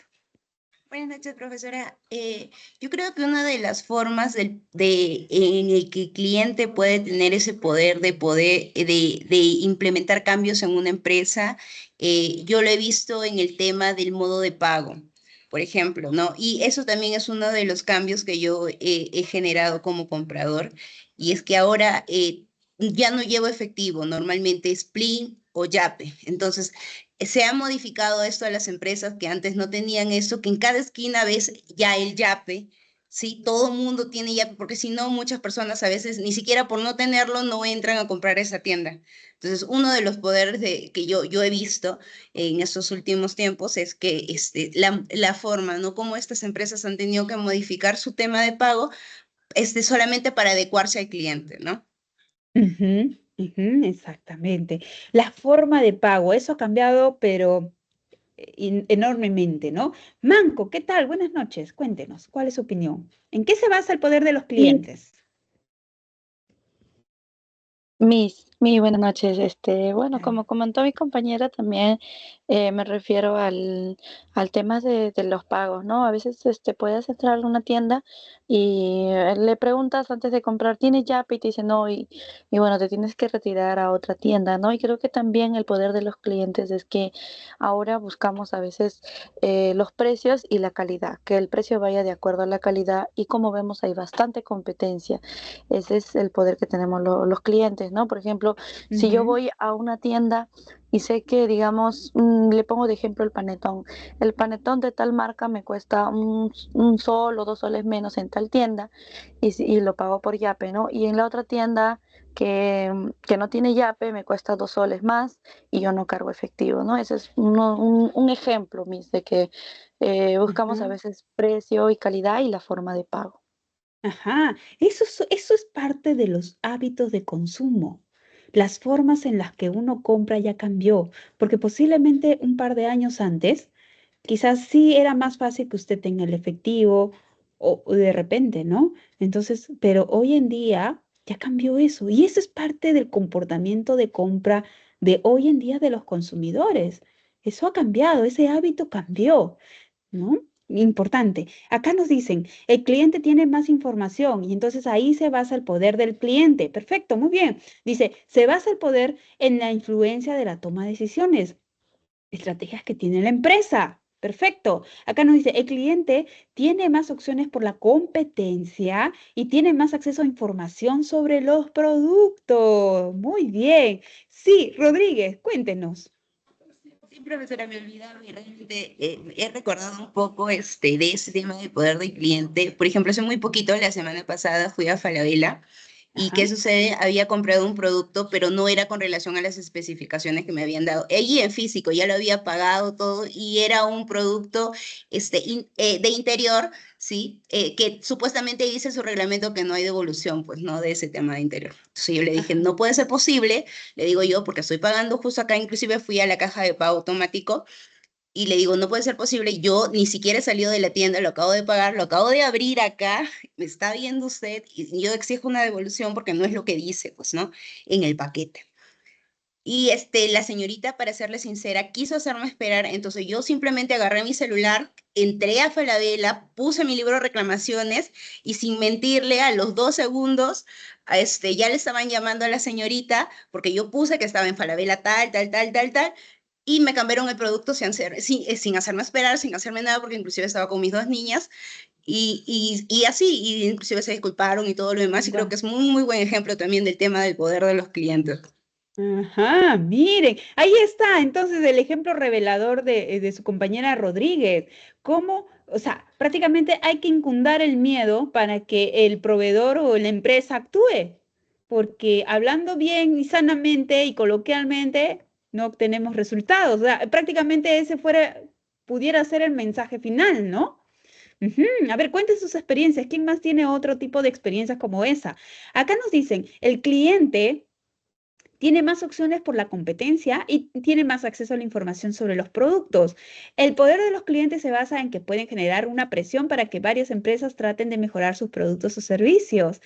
Buenas noches, profesora. Yo creo que una de las formas en el que el cliente puede tener ese poder de implementar cambios en una empresa, yo lo he visto en el tema del modo de pago, por ejemplo, ¿no? Y eso también es uno de los cambios que yo he generado como comprador, y es que ahora ya no llevo efectivo, normalmente es Plin o Yape. Entonces, se ha modificado esto a las empresas que antes no tenían esto, que en cada esquina ves ya el Yape, ¿sí? Todo el mundo tiene Yape, porque si no, muchas personas a veces ni siquiera por no tenerlo no entran a comprar esa tienda. Entonces, uno de los poderes que yo he visto en estos últimos tiempos es que la forma, ¿no? Cómo estas empresas han tenido que modificar su tema de pago solamente para adecuarse al cliente, ¿no? Ujú, ujú, exactamente. La forma de pago, eso ha cambiado, pero enormemente, ¿no? Manco, ¿qué tal? Buenas noches. Cuéntenos, ¿cuál es su opinión? ¿En qué se basa el poder de los clientes? Buenas noches. Bueno, Claro. como comentó mi compañera, también me refiero al tema de los pagos, ¿no? A veces puedes entrar a una tienda y le preguntas antes de comprar, ¿tienes Yape? Y te dice no, y bueno, te tienes que retirar a otra tienda, ¿no? Y creo que también el poder de los clientes es que ahora buscamos a veces los precios y la calidad, que el precio vaya de acuerdo a la calidad, y como vemos hay bastante competencia. Ese es el poder que tenemos los clientes, ¿no? Por ejemplo, si yo Ujú, voy a una tienda y sé que, digamos, le pongo de ejemplo el panetón. El panetón de tal marca me cuesta un sol o 2 soles menos en tal tienda, y lo pago por Yape, ¿no? Y en la otra tienda que no tiene Yape me cuesta 2 soles más y yo no cargo efectivo, ¿no? Ese es un ejemplo, Miss, de que buscamos a ujú. veces precio y calidad y la forma de pago. Ajá, eso es parte de los hábitos de consumo. Las formas en las que uno compra ya cambió, porque posiblemente un par de años antes, quizás sí era más fácil que usted tenga el efectivo o de repente, ¿no? Entonces, pero hoy en día ya cambió eso y eso es parte del comportamiento de compra de hoy en día de los consumidores. Eso ha cambiado, ese hábito cambió. ¿No? Importante. Acá nos dicen, el cliente tiene más información y entonces ahí se basa el poder del cliente. Perfecto, muy bien. Dice, se basa el poder en la influencia de la toma de decisiones, estrategias que tiene la empresa. Perfecto. Acá nos dice, el cliente tiene más opciones por la competencia y tiene más acceso a información sobre los productos. Muy bien. Sí, Rodríguez, cuéntenos. Sí, profesora, me olvidaba y realmente he recordado un poco de ese tema de poder del cliente. Por ejemplo, hace muy poquito, la semana pasada, fui a Falabella. ¿Y Ajá. qué sucede? Había comprado un producto, pero no era con relación a las especificaciones que me habían dado. Allí en físico ya lo había pagado todo y era un producto de interior, ¿sí? Que supuestamente dice su reglamento que no hay devolución, pues no, de ese tema de interior. Entonces yo le dije, Ajá. no puede ser posible, le digo yo, porque estoy pagando justo acá, inclusive fui a la caja de pago automático y le digo, no puede ser posible, yo ni siquiera he salido de la tienda, lo acabo de pagar, lo acabo de abrir acá, me está viendo usted y yo exijo una devolución porque no es lo que dice, pues, ¿no? En el paquete. Y la señorita, para serle sincera, quiso hacerme esperar, entonces yo simplemente agarré mi celular, entré a Falabella, puse mi libro de reclamaciones y sin mentirle, a los 2 segundos, ya le estaban llamando a la señorita porque yo puse que estaba en Falabella tal, tal, tal, tal, tal, y me cambiaron el producto sin hacerme esperar, sin hacerme nada, porque inclusive estaba con mis 2 niñas y así, y inclusive se disculparon y todo lo demás, y creo Va. que es muy, muy buen ejemplo también del tema del poder de los clientes. Ajá, miren, ahí está entonces el ejemplo revelador de su compañera Rodríguez. Cómo, o sea, prácticamente hay que incundar el miedo para que el proveedor o la empresa actúe, porque hablando bien y sanamente y coloquialmente no obtenemos resultados. O sea, prácticamente ese pudiera ser el mensaje final, ¿no? Ujú. A ver, cuenten sus experiencias. ¿Quién más tiene otro tipo de experiencias como esa? Acá nos dicen, el cliente Tiene más opciones por la competencia y tiene más acceso a la información sobre los productos. El poder de los clientes se basa en que pueden generar una presión para que varias empresas traten de mejorar sus productos o servicios.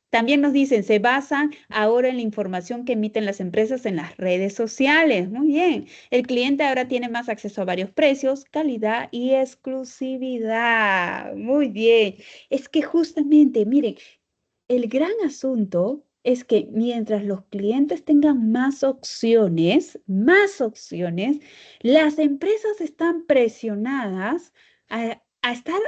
También nos dicen, se basan ahora en la información que emiten las empresas en las redes sociales. Muy bien. El cliente ahora tiene más acceso a varios precios, calidad y exclusividad. Muy bien. Es que justamente, miren, el gran asunto es que mientras los clientes tengan más opciones, las empresas están presionadas a estar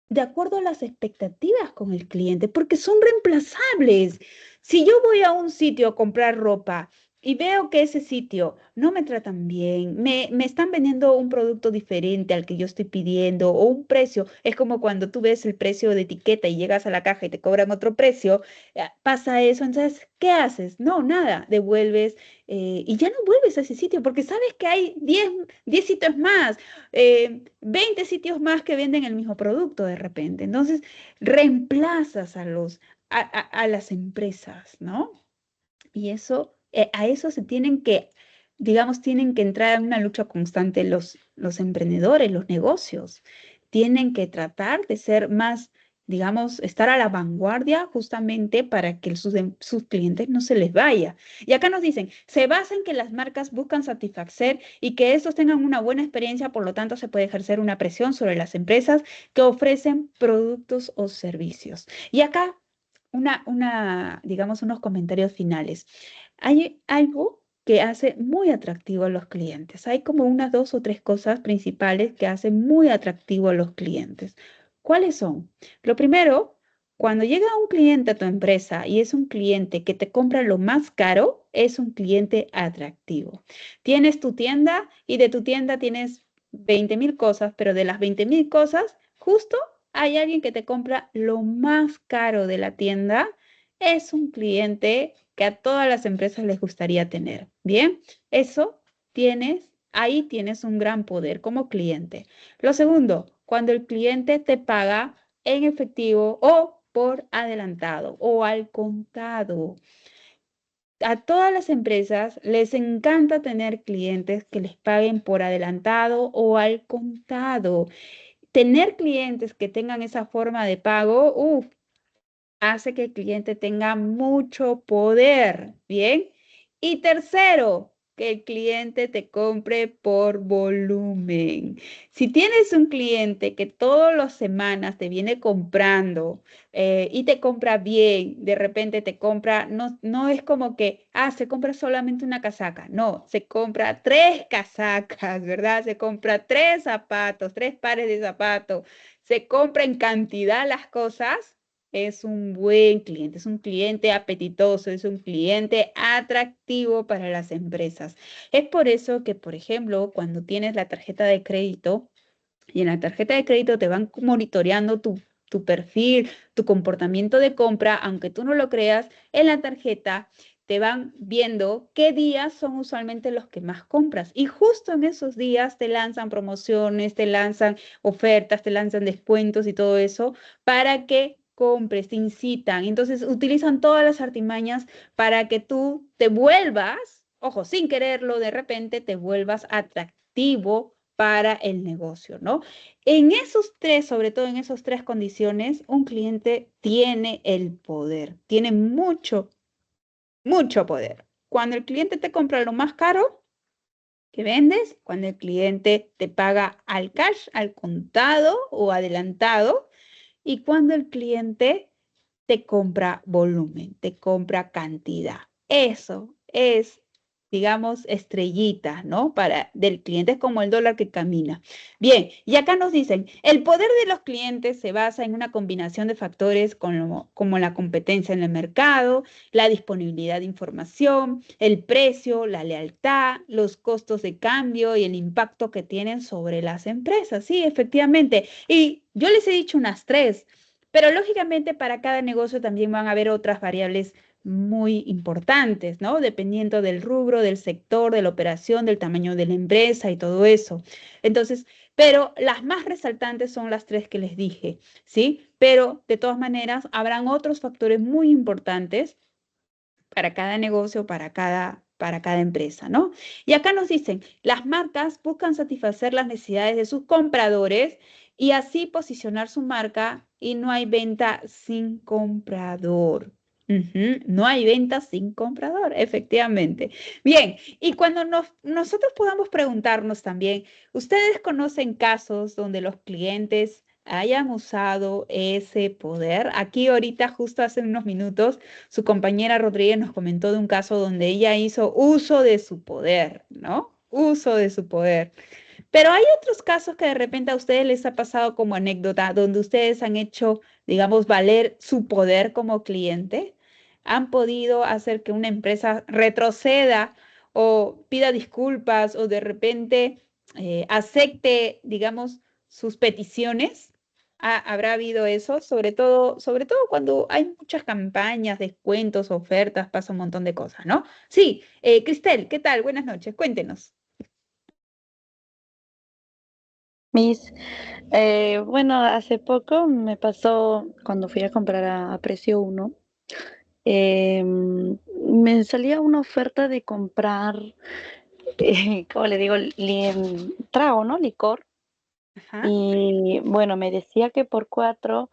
de acuerdo a las expectativas con el cliente, porque son reemplazables. Si yo voy a un sitio a comprar ropa y veo que ese sitio no me tratan bien, me están vendiendo un producto diferente al que yo estoy pidiendo o un precio, es como cuando tú ves el precio de etiqueta y llegas a la caja y te cobran otro precio, pasa eso, entonces, ¿qué haces? No, nada, devuelves y ya no vuelves a ese sitio porque sabes que hay 10 sitios más, 20 sitios más que venden el mismo producto de repente. Entonces, reemplazas a las empresas, ¿no? Y eso, a eso se tienen que, digamos, tienen que entrar en una lucha constante los emprendedores, los negocios. Tienen que tratar de ser más, digamos, estar a la vanguardia justamente para que sus clientes no se les vaya. Y acá nos dicen, se basa en que las marcas buscan satisfacer y que estos tengan una buena experiencia, por lo tanto se puede ejercer una presión sobre las empresas que ofrecen productos o servicios. Y acá digamos, unos comentarios finales. Hay algo que hace muy atractivo a los clientes. Hay como unas 2 o 3 cosas principales que hacen muy atractivo a los clientes. ¿Cuáles son? Lo primero, cuando llega un cliente a tu empresa y es un cliente que te compra lo más caro, es un cliente atractivo. Tienes tu tienda y de tu tienda tienes 20.000 cosas, pero de las 20.000 cosas, justo hay alguien que te compra lo más caro de la tienda, es un cliente que a todas las empresas les gustaría tener. Bien, ahí tienes un gran poder como cliente. Lo segundo, cuando el cliente te paga en efectivo o por adelantado o al contado. A todas las empresas les encanta tener clientes que les paguen por adelantado o al contado. Tener clientes que tengan esa forma de pago, hace que el cliente tenga mucho poder, ¿bien? Y tercero, que el cliente te compre por volumen. Si tienes un cliente que todas las semanas te viene comprando y te compra bien, de repente te compra, no es como que, se compra solamente una casaca, no, se compra 3 casacas, ¿verdad? Se compra 3 zapatos, 3 pares de zapatos, se compra en cantidad las cosas. Es un buen cliente, es un cliente apetitoso, es un cliente atractivo para las empresas. Es por eso que, por ejemplo, cuando tienes la tarjeta de crédito y en la tarjeta de crédito te van monitoreando tu perfil, tu comportamiento de compra, aunque tú no lo creas, en la tarjeta te van viendo qué días son usualmente los que más compras. Y justo en esos días te lanzan promociones, te lanzan ofertas, te lanzan descuentos y todo eso para que compres, te incitan. Entonces utilizan todas las artimañas para que tú te vuelvas, ojo, sin quererlo, de repente te vuelvas atractivo para el negocio, ¿no? En esos 3, sobre todo en esas 3 condiciones, un cliente tiene el poder, tiene mucho poder. Cuando el cliente te compra lo más caro que vendes, cuando el cliente te paga al cash, al contado o adelantado, y cuando el cliente te compra volumen, te compra cantidad. Eso es, digamos, estrellita, ¿no? Del cliente es como el dólar que camina. Bien, y acá nos dicen, el poder de los clientes se basa en una combinación de factores como la competencia en el mercado, la disponibilidad de información, el precio, la lealtad, los costos de cambio y el impacto que tienen sobre las empresas. Sí, efectivamente. Y yo les he dicho unas 3, pero lógicamente para cada negocio también van a haber otras variables muy importantes, ¿no? Dependiendo del rubro, del sector, de la operación, del tamaño de la empresa y todo eso. Entonces, pero las más resaltantes son las 3 que les dije, ¿sí? Pero de todas maneras, habrán otros factores muy importantes para cada negocio, para cada empresa, ¿no? Y acá nos dicen, las marcas buscan satisfacer las necesidades de sus compradores y así posicionar su marca y no hay venta sin comprador. No hay venta sin comprador, efectivamente. Bien, y cuando nosotros podamos preguntarnos también, ¿ustedes conocen casos donde los clientes hayan usado ese poder? Aquí ahorita, justo hace unos minutos, su compañera Rodríguez nos comentó de un caso donde ella hizo uso de su poder, ¿no? Uso de su poder. Pero hay otros casos que de repente a ustedes les ha pasado como anécdota, donde ustedes han hecho, digamos, valer su poder como cliente, han podido hacer que una empresa retroceda o pida disculpas o de repente acepte, digamos, sus peticiones. ¿Habrá habido eso? Sobre todo cuando hay muchas campañas, descuentos, ofertas, pasa un montón de cosas, ¿no? Sí, Cristel, ¿qué tal? Buenas noches, cuéntenos. Miss, bueno, hace poco me pasó cuando fui a comprar a precio uno, me salía una oferta de comprar, ¿cómo le digo? Trago, ¿no? Licor. Ajá. Y bueno, me decía que por 4,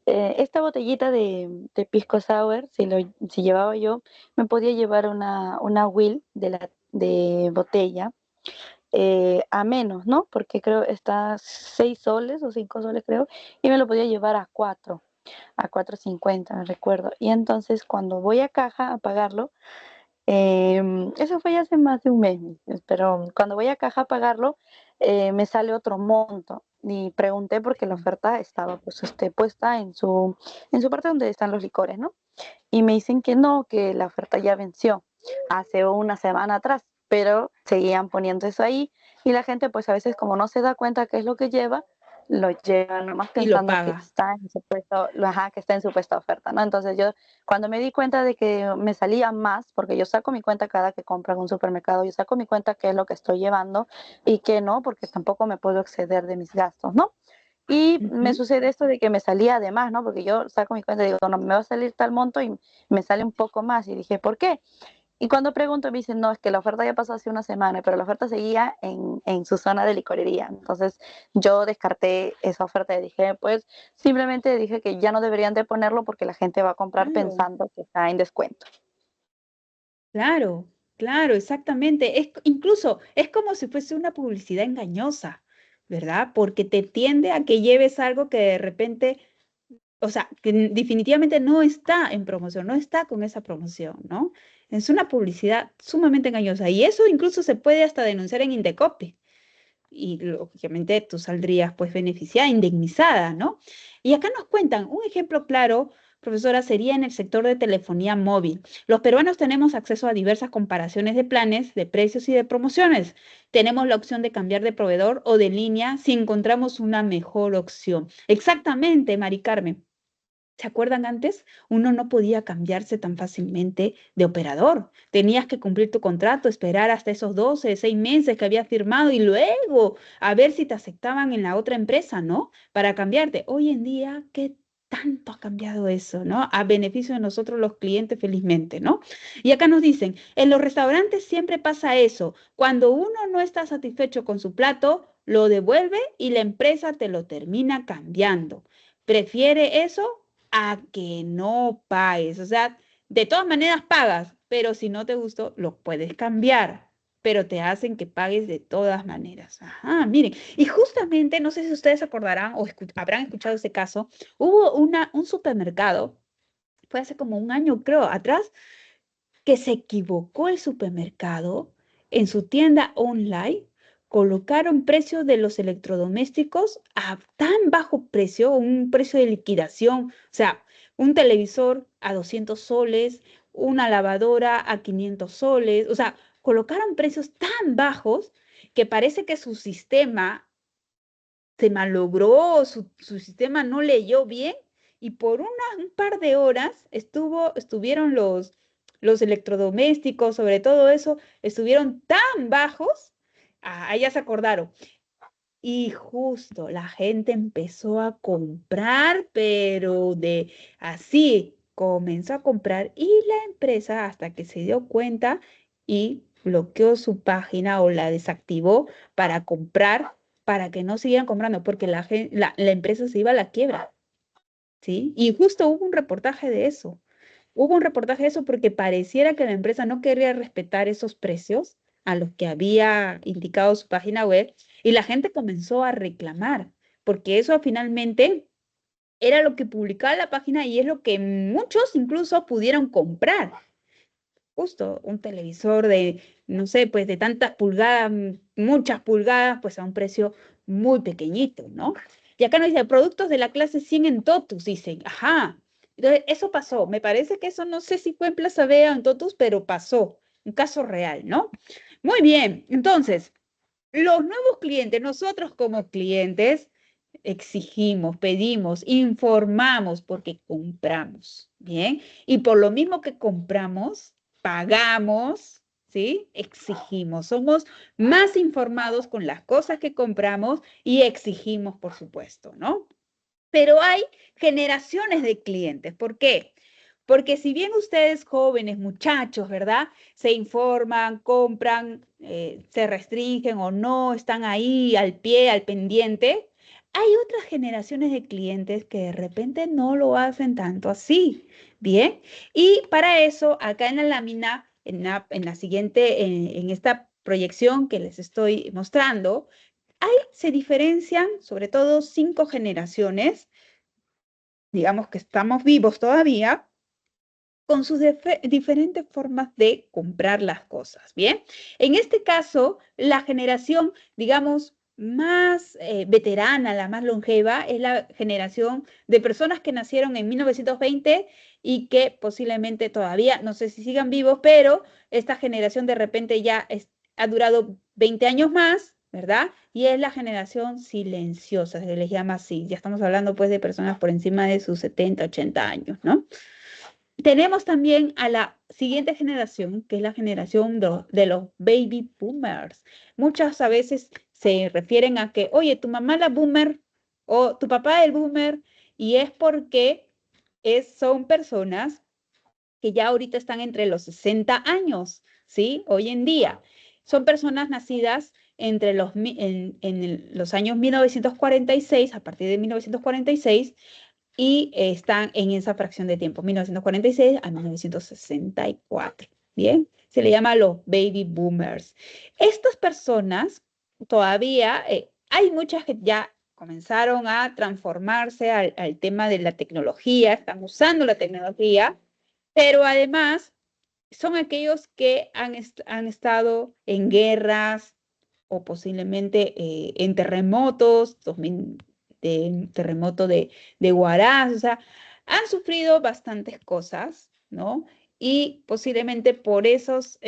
esta botellita de pisco sour, si llevaba yo, me podía llevar una Will de botella a menos, ¿no? Porque creo está 6 soles o 5 soles, creo, y me lo podía llevar a 4.50, me recuerdo. Y entonces cuando voy a caja a pagarlo, eso fue ya hace más de un mes, pero cuando voy a caja a pagarlo, me sale otro monto. Y pregunté porque la oferta estaba pues, puesta en su parte donde están los licores, ¿no? Y me dicen que no, que la oferta ya venció hace una semana atrás, pero seguían poniendo eso ahí y la gente pues a veces como no se da cuenta qué es lo que lleva, lo lleva nomás Y lo pensando que paga. está en supuesto, que está en supuesta oferta, ¿no? Entonces yo cuando me di cuenta de que me salía más, porque yo saco mi cuenta cada que compro en un supermercado, yo saco mi cuenta qué es lo que estoy llevando y qué no, porque tampoco me puedo exceder de mis gastos, ¿no? Y me sucede esto de que me salía de más, ¿no? Porque yo saco mi cuenta y digo, no, me va a salir tal monto y me sale un poco más. Y dije, ¿por qué? Y cuando pregunto me dicen, no, es que la oferta ya pasó hace una semana, pero la oferta seguía en su zona de licorería. Entonces yo descarté esa oferta y dije, pues simplemente dije que ya no deberían de ponerlo porque la gente va a comprar Claro. pensando que está en descuento. Claro, claro, exactamente. Incluso es como si fuese una publicidad engañosa, ¿verdad? Porque te tiende a que lleves algo que de repente, o sea, que definitivamente no está en promoción, no está con esa promoción, ¿no? Es una publicidad sumamente engañosa y eso incluso se puede hasta denunciar en Indecopi y lógicamente tú saldrías pues beneficiada, indemnizada, ¿no? Y acá nos cuentan, un ejemplo claro, profesora, sería en el sector de telefonía móvil. Los peruanos tenemos acceso a diversas comparaciones de planes, de precios y de promociones. Tenemos la opción de cambiar de proveedor o de línea si encontramos una mejor opción. Exactamente, Mari Carmen. ¿Se acuerdan antes? Uno no podía cambiarse tan fácilmente de operador. Tenías que cumplir tu contrato, esperar hasta esos 12, 6 meses que habías firmado y luego a ver si te aceptaban en la otra empresa, ¿no? Para cambiarte. Hoy en día, ¿qué tanto ha cambiado eso, ¿no? A beneficio de nosotros los clientes, felizmente, ¿no? Y acá nos dicen, en los restaurantes siempre pasa eso. Cuando uno no está satisfecho con su plato, lo devuelve y la empresa te lo termina cambiando. ¿Prefiere eso a que no pagues? O sea, de todas maneras pagas, pero si no te gustó, lo puedes cambiar, pero te hacen que pagues de todas maneras. Ajá, miren, y justamente, no sé si ustedes acordarán o habrán escuchado ese caso, hubo un supermercado, fue hace como un año, creo, atrás, que se equivocó el supermercado en su tienda online, colocaron precios de los electrodomésticos a tan bajo precio, un precio de liquidación, o sea, un televisor a 200 soles, una lavadora a 500 soles, o sea, colocaron precios tan bajos que parece que su sistema se malogró, su sistema no leyó bien y por un par de horas estuvieron los electrodomésticos, sobre todo eso, estuvieron tan bajos, ahí ya se acordaron. Y justo la gente empezó a comprar, pero de así, comenzó a comprar y la empresa hasta que se dio cuenta y bloqueó su página o la desactivó para comprar, para que no siguieran comprando, porque la empresa se iba a la quiebra, ¿sí? Y justo hubo un reportaje de eso. Hubo un reportaje de eso porque pareciera que la empresa no quería respetar esos precios a los que había indicado su página web y la gente comenzó a reclamar, porque eso finalmente era lo que publicaba la página y es lo que muchos incluso pudieron comprar. Justo un televisor de, no sé, pues de tantas pulgadas, muchas pulgadas, pues a un precio muy pequeñito, ¿no? Y acá nos dice, productos de la clase 100 en Totus, dicen, ajá. Entonces, eso pasó. Me parece que eso no sé si fue en Plaza Vea o en Totus, pero pasó. Un caso real, ¿no? Muy bien. Entonces, los nuevos clientes, nosotros como clientes, exigimos, pedimos, informamos porque compramos, ¿bien? Y por lo mismo que compramos, pagamos, ¿sí? Exigimos, somos más informados con las cosas que compramos y exigimos, por supuesto, ¿no? Pero hay generaciones de clientes. ¿Por qué? Porque si bien ustedes jóvenes, muchachos, ¿verdad? Se informan, compran, se restringen o no, están ahí al pie, al pendiente, hay otras generaciones de clientes que de repente no lo hacen tanto así, ¿bien? Y para eso, acá en la lámina, en la siguiente, en esta proyección que les estoy mostrando, se diferencian sobre todo 5 generaciones, digamos que estamos vivos todavía, con sus diferentes formas de comprar las cosas, ¿bien? En este caso, la generación, digamos, más veterana, la más longeva, es la generación de personas que nacieron en 1920 y que posiblemente todavía, no sé si sigan vivos, pero esta generación de repente ya ha durado 20 años más, ¿verdad? Y es la generación silenciosa, se les llama así. Ya estamos hablando pues de personas por encima de sus 70, 80 años, ¿no? Tenemos también a la siguiente generación, que es la generación de los baby boomers. Muchas a veces se refieren a que, oye, tu mamá la boomer o tu papá el boomer, y es porque son personas que ya ahorita están entre los 60 años, ¿sí? Hoy en día. Son personas nacidas entre los años 1946, a partir de 1946, y están en esa fracción de tiempo, 1946 a 1964, ¿bien? Se le llama los baby boomers. Estas personas todavía, hay muchas que ya comenzaron a transformarse al tema de la tecnología, están usando la tecnología, pero además son aquellos que han estado en guerras o posiblemente en terremotos, terremoto de Huaraz, o sea, han sufrido bastantes cosas, ¿no? Y posiblemente por esas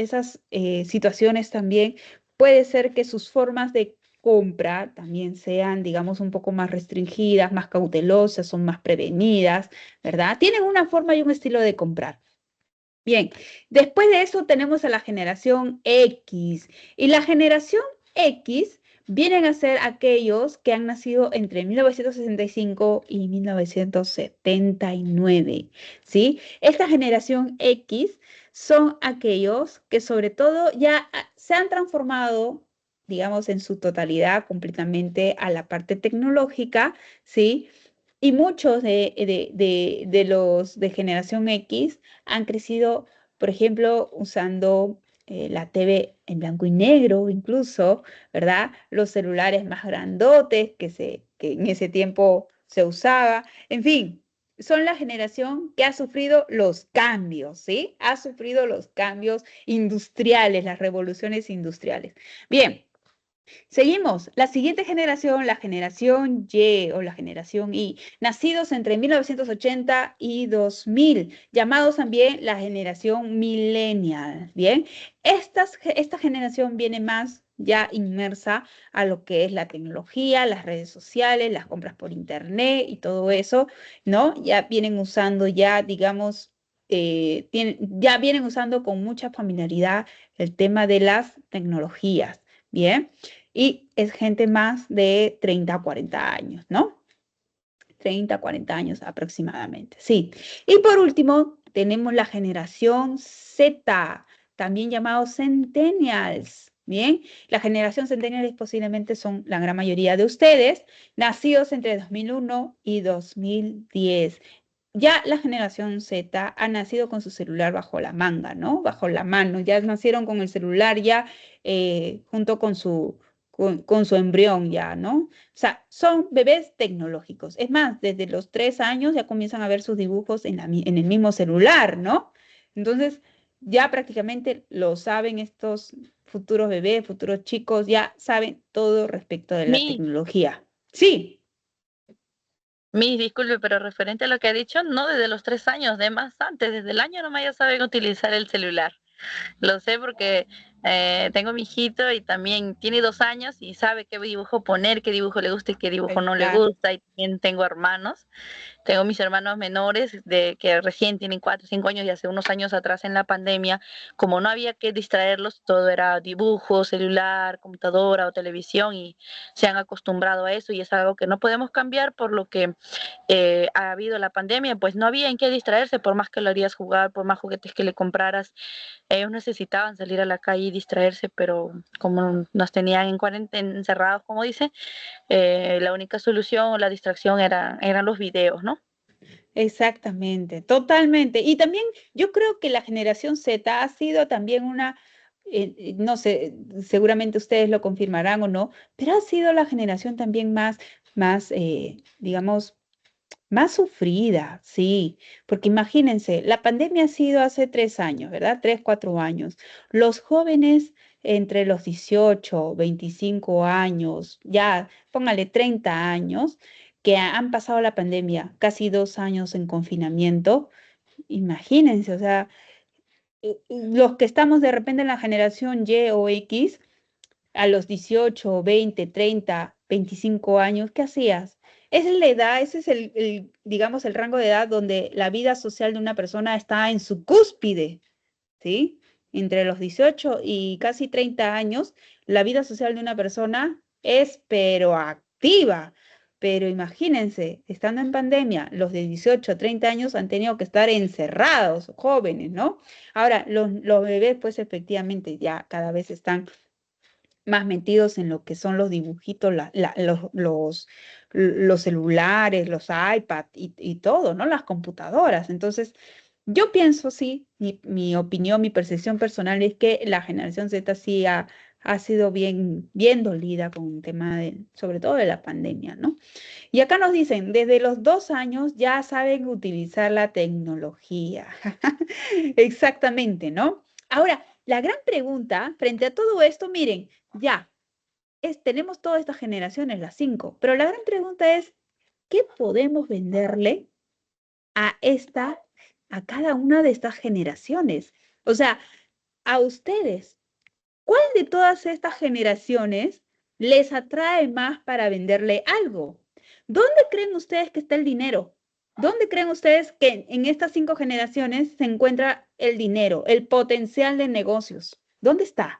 situaciones también puede ser que sus formas de compra también sean, digamos, un poco más restringidas, más cautelosas, son más prevenidas, ¿verdad? Tienen una forma y un estilo de comprar. Bien, después de eso tenemos a la generación X. Y la generación X vienen a ser aquellos que han nacido entre 1965 y 1979, ¿sí? Esta generación X son aquellos que sobre todo ya se han transformado, digamos, en su totalidad completamente a la parte tecnológica, ¿sí? Y muchos de los de generación X han crecido, por ejemplo, usando la TV en blanco y negro, incluso, ¿verdad? Los celulares más grandotes que en ese tiempo se usaba. En fin, son la generación que ha sufrido los cambios, ¿sí? Ha sufrido los cambios industriales, las revoluciones industriales. Bien. Seguimos. La siguiente generación, la generación Y o la generación Y, nacidos entre 1980 y 2000, llamados también la generación millennial. Bien, esta generación viene más ya inmersa a lo que es la tecnología, las redes sociales, las compras por internet y todo eso, ¿no? Ya vienen usando digamos, ya vienen usando con mucha familiaridad el tema de las tecnologías. Bien, y es gente más de 30 a 40 años, ¿no? 30, 40 años aproximadamente. Sí. Y por último, tenemos la generación Z, también llamados Centennials. Bien, la generación Centennials posiblemente son la gran mayoría de ustedes, nacidos entre 2001 y 2010. Ya la generación Z ha nacido con su celular bajo la manga, ¿no? Bajo la mano. Ya nacieron con el celular ya junto con con su embrión ya, ¿no? O sea, son bebés tecnológicos. Es más, desde los 3 años ya comienzan a ver sus dibujos en el mismo celular, ¿no? Entonces, ya prácticamente lo saben estos futuros bebés, futuros chicos, ya saben todo respecto de la tecnología. Sí. Disculpe, pero referente a lo que ha dicho, no desde los 3 años, de más antes, desde el año nomás ya saben utilizar el celular. Lo sé porque tengo mi hijito y también tiene 2 años y sabe qué dibujo poner, qué dibujo le gusta y qué dibujo no le gusta. Y también tengo hermanos. Tengo mis hermanos menores que recién tienen 4 o 5 años y hace unos años atrás en la pandemia, como no había que distraerlos, todo era dibujo, celular, computadora o televisión y se han acostumbrado a eso y es algo que no podemos cambiar por lo que ha habido la pandemia, pues no había en qué distraerse, por más que lo harías jugar, por más juguetes que le compraras, ellos necesitaban salir a la calle y distraerse, pero como nos tenían en cuarentena, encerrados, como dice, la única solución o la distracción eran los videos, ¿no? Exactamente, totalmente. Y también yo creo que la generación Z ha sido también no sé, seguramente ustedes lo confirmarán o no, pero ha sido la generación también digamos, más sufrida, sí, porque imagínense, la pandemia ha sido hace 3 años, ¿verdad? 3, 4 años. Los jóvenes entre los 18, 25 años, ya póngale 30 años, que han pasado la pandemia, casi 2 años en confinamiento, imagínense, o sea, los que estamos de repente en la generación Y o X, a los 18, 20, 30, 25 años, ¿qué hacías? Esa es la edad, ese es digamos, el rango de edad donde la vida social de una persona está en su cúspide, ¿sí? Entre los 18 y casi 30 años, la vida social de una persona es pero activa. Pero imagínense, estando en pandemia, los de 18 a 30 años han tenido que estar encerrados, jóvenes, ¿no? Ahora, los bebés, pues efectivamente ya cada vez están más metidos en lo que son los dibujitos, los celulares, los iPads y todo, ¿no? Las computadoras. Entonces, yo pienso, sí, mi opinión, mi percepción personal es que la generación Z sí ha sido bien dolida con el tema sobre todo de la pandemia, ¿no? Y acá nos dicen, desde los 2 años ya saben utilizar la tecnología. Exactamente, ¿no? Ahora, la gran pregunta frente a todo esto, miren, ya, tenemos todas estas generaciones, las 5, pero la gran pregunta es, ¿qué podemos venderle a cada una de estas generaciones? O sea, a ustedes, ¿cuál de todas estas generaciones les atrae más para venderle algo? ¿Dónde creen ustedes que está el dinero? ¿Dónde creen ustedes que en estas 5 generaciones se encuentra el dinero, el potencial de negocios? ¿Dónde está?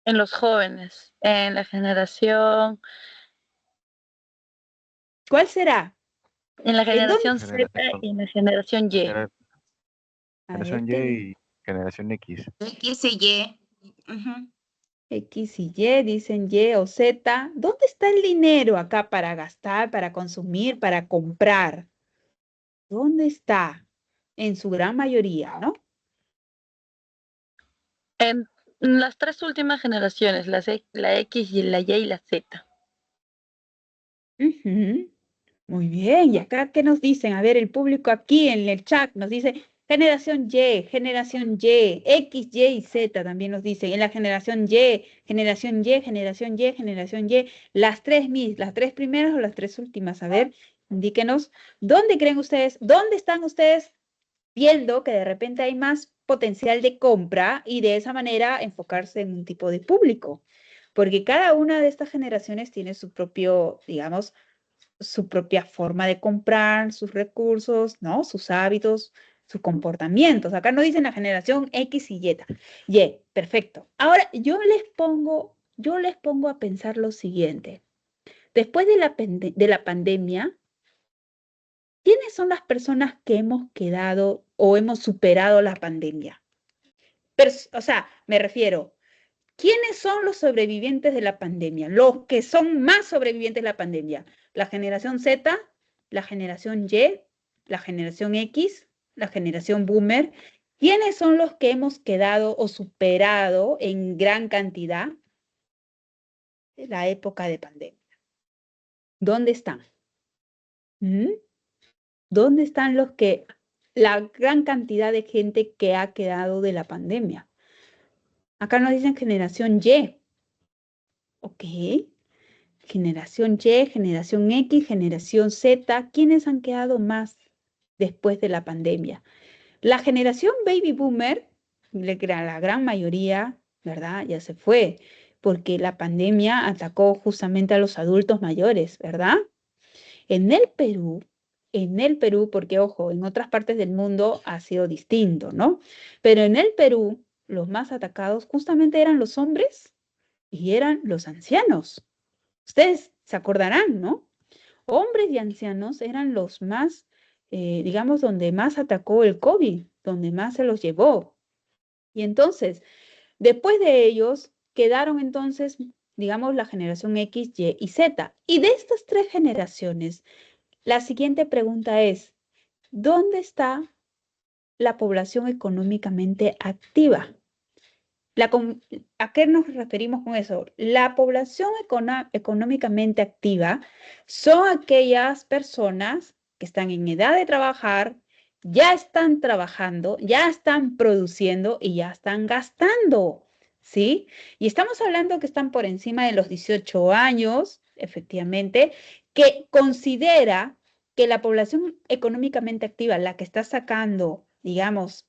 En los jóvenes, en la generación, ¿Cuál será? en la ¿En dónde? generación Z y en la generación Y. A ver, Generación Y y generación X. X y Y. Ujú. X y Y, dicen Y o Z. ¿Dónde está el dinero acá para gastar, para consumir, para comprar? ¿Dónde está? En su gran mayoría, ¿no? En las 3 últimas generaciones, la X y la Y y la Z. Ujú. Muy bien, y acá, ¿qué nos dicen? A ver, el público aquí en el chat nos dice generación Y, X, Y y Z también nos dicen. En la generación Y, generación Y, generación Y, generación Y, las 3 las 3 primeras o las 3 últimas. A ver, indíquenos, ¿dónde creen ustedes, dónde están ustedes viendo que de repente hay más potencial de compra y de esa manera enfocarse en un tipo de público? Porque cada una de estas generaciones tiene su propio, digamos, su propia forma de comprar, sus recursos, ¿no? Sus hábitos, sus comportamientos. Acá no dicen la generación X y Y. Y, perfecto. Ahora, yo les pongo a pensar lo siguiente. Después de la pandemia, ¿quiénes son las personas que hemos quedado o hemos superado la pandemia? O sea, me refiero, ¿quiénes son los sobrevivientes de la pandemia? Los que son más sobrevivientes de la pandemia. La generación Z, la generación Y, la generación X, la generación Boomer. ¿Quiénes son los que hemos quedado o superado en gran cantidad de la época de pandemia? ¿Dónde están? ¿Dónde están la gran cantidad de gente que ha quedado de la pandemia? Acá nos dicen generación Y. Ok. Generación Y, generación X, generación Z. ¿Quiénes han quedado más después de la pandemia? La generación Baby Boomer, la gran mayoría, ¿verdad? Ya se fue, porque la pandemia atacó justamente a los adultos mayores, ¿verdad? En el Perú, porque ojo, en otras partes del mundo ha sido distinto, ¿no? Pero en el Perú, los más atacados justamente eran los hombres y eran los ancianos. Ustedes se acordarán, ¿no? Hombres y ancianos eran los más, digamos, donde más atacó el COVID, donde más se los llevó. Y entonces, después de ellos, quedaron entonces, digamos, la generación X, Y y Z. Y de estas tres generaciones, la siguiente pregunta es, ¿dónde está la población económicamente activa? ¿A qué nos referimos con eso? La población económicamente activa son aquellas personas que están en edad de trabajar, ya están trabajando, ya están produciendo y ya están gastando, ¿sí? Y estamos hablando que están por encima de los 18 años, efectivamente, que considera que la población económicamente activa, la que está sacando, digamos,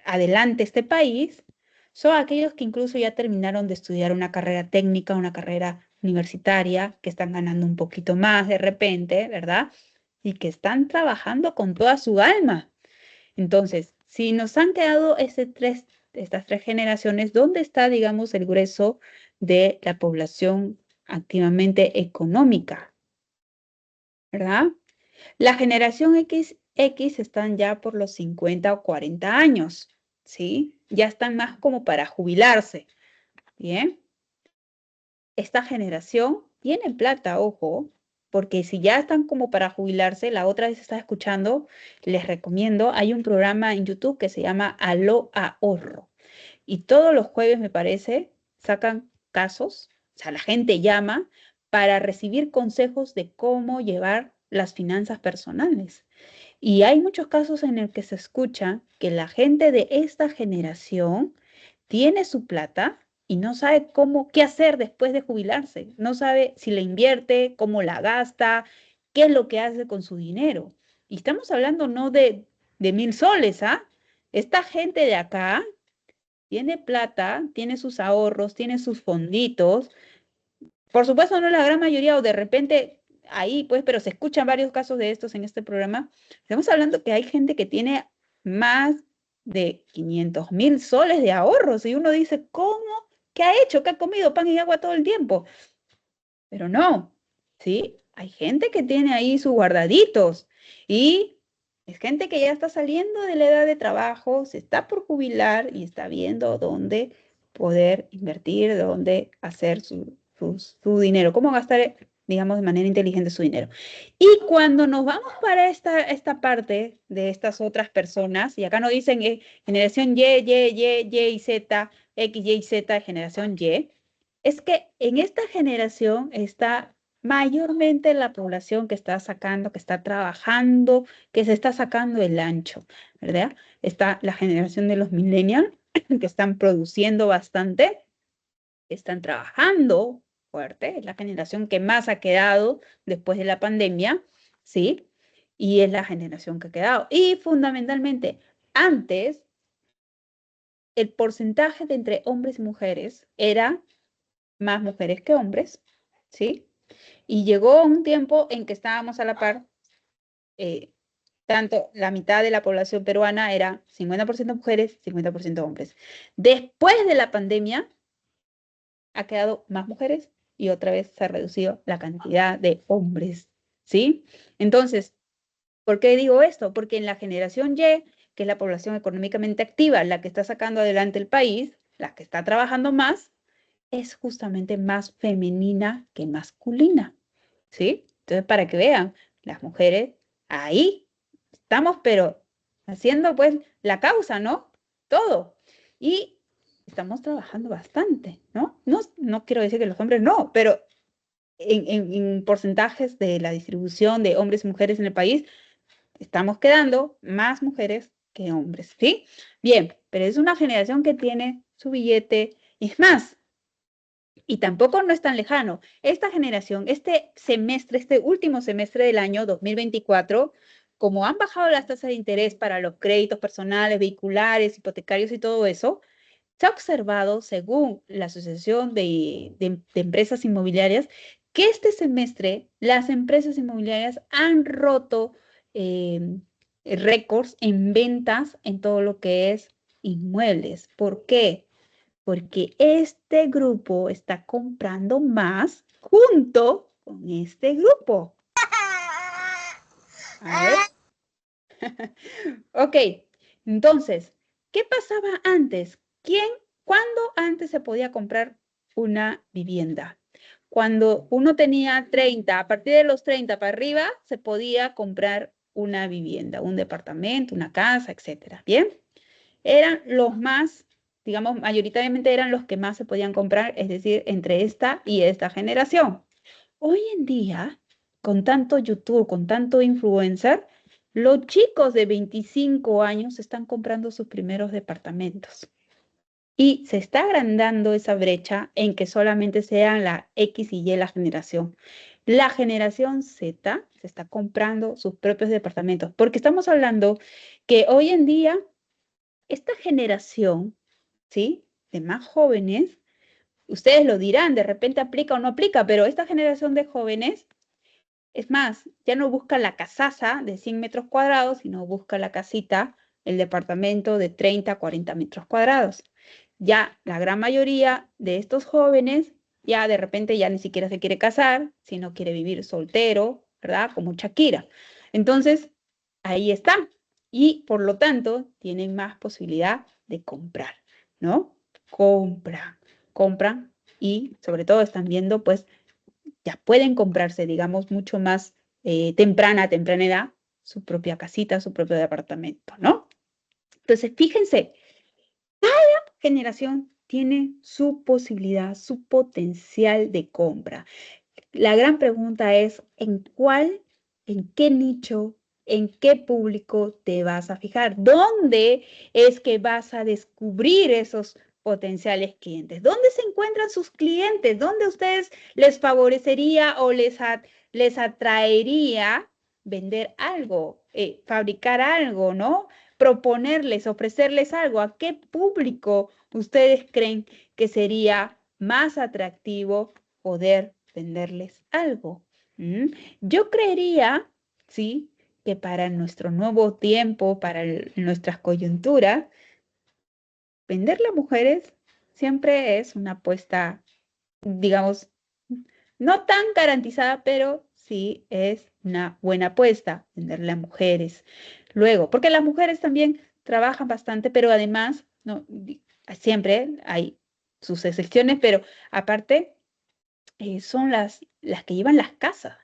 adelante este país, son aquellos que incluso ya terminaron de estudiar una carrera técnica, una carrera universitaria, que están ganando un poquito más de repente, ¿verdad? Y que están trabajando con toda su alma. Entonces, si nos han quedado estas tres generaciones, ¿dónde está, digamos, el grueso de la población activamente económica? ¿Verdad? La generación X están ya por los 50 o 40 años, ¿sí? Ya están más como para jubilarse, ¿bien? Esta generación tiene plata, ojo, porque si ya están como para jubilarse, la otra vez estaba escuchando, les recomiendo, hay un programa en YouTube que se llama Aló Ahorro. Y todos los jueves, me parece, sacan casos, o sea, la gente llama para recibir consejos de cómo llevar las finanzas personales. Y hay muchos casos en el que se escucha que la gente de esta generación tiene su plata y no sabe qué hacer después de jubilarse. No sabe si la invierte, cómo la gasta, qué es lo que hace con su dinero. Y estamos hablando no de 1.000 soles, ¿ah? Esta gente de acá tiene plata, tiene sus ahorros, tiene sus fonditos. Por supuesto, no la gran mayoría, o de repente ahí, pues, pero se escuchan varios casos de estos en este programa. Estamos hablando que hay gente que tiene más de 500.000 soles de ahorros y uno dice, ¿cómo? ¿Qué ha hecho? ¿Qué ha comido? Pan y agua todo el tiempo. Pero no, ¿sí? Hay gente que tiene ahí sus guardaditos y es gente que ya está saliendo de la edad de trabajo, se está por jubilar y está viendo dónde poder invertir, dónde hacer su dinero, cómo gastar, digamos, de manera inteligente su dinero. Y cuando nos vamos para esta parte de estas otras personas, y acá nos dicen generación Y, Z, X, Y, Z, generación Y, es que en esta generación está mayormente la población que está sacando, que está trabajando, que se está sacando el ancho, ¿verdad? Está la generación de los millennials, que están produciendo bastante, están trabajando fuerte, es la generación que más ha quedado después de la pandemia, ¿sí? Y es la generación que ha quedado. Y fundamentalmente, antes, el porcentaje de entre hombres y mujeres era más mujeres que hombres, ¿sí? Y llegó un tiempo en que estábamos a la par, tanto la mitad de la población peruana era 50% mujeres, 50% hombres. Después de la pandemia, ha quedado más mujeres y otra vez se ha reducido la cantidad de hombres, ¿sí? Entonces, ¿Por qué digo esto? Porque en la generación Y, que es la población económicamente activa, la que está sacando adelante el país, la que está trabajando más, es justamente más femenina que masculina, ¿sí? Entonces, para que vean, las mujeres ahí estamos, pero haciendo pues la causa, ¿no? Todo. Y estamos trabajando bastante, ¿no? No quiero decir que los hombres no, pero en porcentajes de la distribución de hombres y mujeres en el país, estamos quedando más mujeres que hombres, ¿sí? Bien, pero es una generación que tiene su billete, y es más, y tampoco no es tan lejano. Esta generación, este semestre, este último semestre del año 2024, como han bajado las tasas de interés para los créditos personales, vehiculares, hipotecarios y todo eso, se ha observado, según la Asociación de Empresas Inmobiliarias, que este semestre las empresas inmobiliarias han roto récords en ventas en todo lo que es inmuebles. ¿Por qué? Porque este grupo está comprando más junto con este grupo. A ver. Ok, entonces, ¿qué pasaba antes? ¿Cuándo antes se podía comprar una vivienda? Cuando uno tenía 30, a partir de los 30 para arriba, se podía comprar una vivienda, un departamento, una casa, etcétera. ¿Bien? Eran los más, digamos, mayoritariamente eran los que más se podían comprar, es decir, entre esta y esta generación. Hoy en día, con tanto YouTube, con tanto influencer, los chicos de 25 años están comprando sus primeros departamentos. Y se está agrandando esa brecha en que solamente sean la X y Y la generación. La generación Z se está comprando sus propios departamentos, porque estamos hablando que hoy en día esta generación, ¿sí? De más jóvenes, ustedes lo dirán, de repente aplica o no aplica, pero esta generación de jóvenes, es más, ya no busca la casaza de 100 metros cuadrados, sino busca la casita, el departamento de 30 a 40 metros cuadrados. Ya la gran mayoría de estos jóvenes, ya de repente ya ni siquiera se quiere casar, sino quiere vivir soltero, ¿verdad? Como Shakira. Entonces, ahí está. Y por lo tanto, tienen más posibilidad de comprar, ¿no? Compran y sobre todo están viendo, pues, ya pueden comprarse, digamos, mucho más temprana edad, su propia casita, su propio departamento, ¿no? Entonces, fíjense, cada generación tiene su posibilidad, su potencial de compra. La gran pregunta es, ¿en qué nicho, en qué público te vas a fijar? ¿Dónde es que vas a descubrir esos potenciales clientes? ¿Dónde se encuentran sus clientes? ¿Dónde a ustedes les favorecería o les atraería vender algo, fabricar algo, ¿no? Proponerles, ofrecerles algo. ¿A qué público ustedes creen que sería más atractivo poder venderles algo? Yo creería, ¿sí? Que para nuestro nuevo tiempo, para nuestras coyunturas, venderle a mujeres siempre es una apuesta, digamos, no tan garantizada, pero sí es una buena apuesta, venderle a mujeres. Luego, porque las mujeres también trabajan bastante, pero además, no, siempre hay sus excepciones, pero aparte son las que llevan las casas,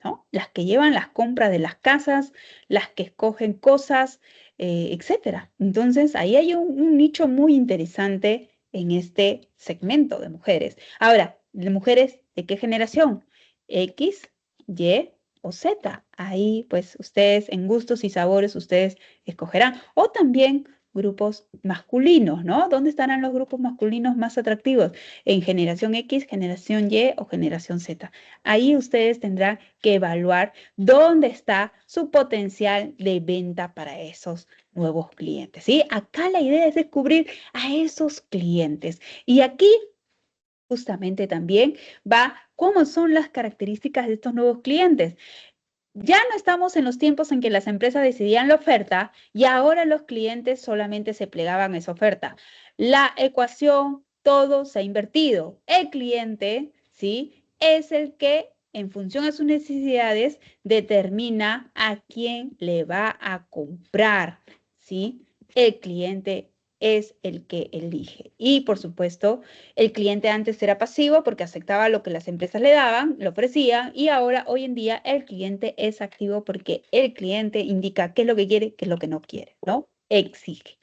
¿no? Las que llevan las compras de las casas, las que escogen cosas, etcétera. Entonces, ahí hay un nicho muy interesante en este segmento de mujeres. Ahora, ¿de mujeres de qué generación? X, Y o Z. Ahí, pues, ustedes en gustos y sabores, ustedes escogerán. O también grupos masculinos, ¿no? ¿Dónde estarán los grupos masculinos más atractivos? En generación X, generación Y o generación Z. Ahí ustedes tendrán que evaluar dónde está su potencial de venta para esos nuevos clientes, ¿sí? Acá la idea es descubrir a esos clientes. Y aquí justamente también va cómo son las características de estos nuevos clientes. Ya no estamos en los tiempos en que las empresas decidían la oferta y ahora los clientes solamente se plegaban a esa oferta. La ecuación, todo se ha invertido. El cliente, ¿sí? Es el que en función a sus necesidades, determina a quién le va a comprar, ¿sí? El cliente es el que elige. Y, por supuesto, el cliente antes era pasivo porque aceptaba lo que las empresas le daban, le ofrecían, y ahora, hoy en día, el cliente es activo porque el cliente indica qué es lo que quiere, qué es lo que no quiere, ¿no? Exige.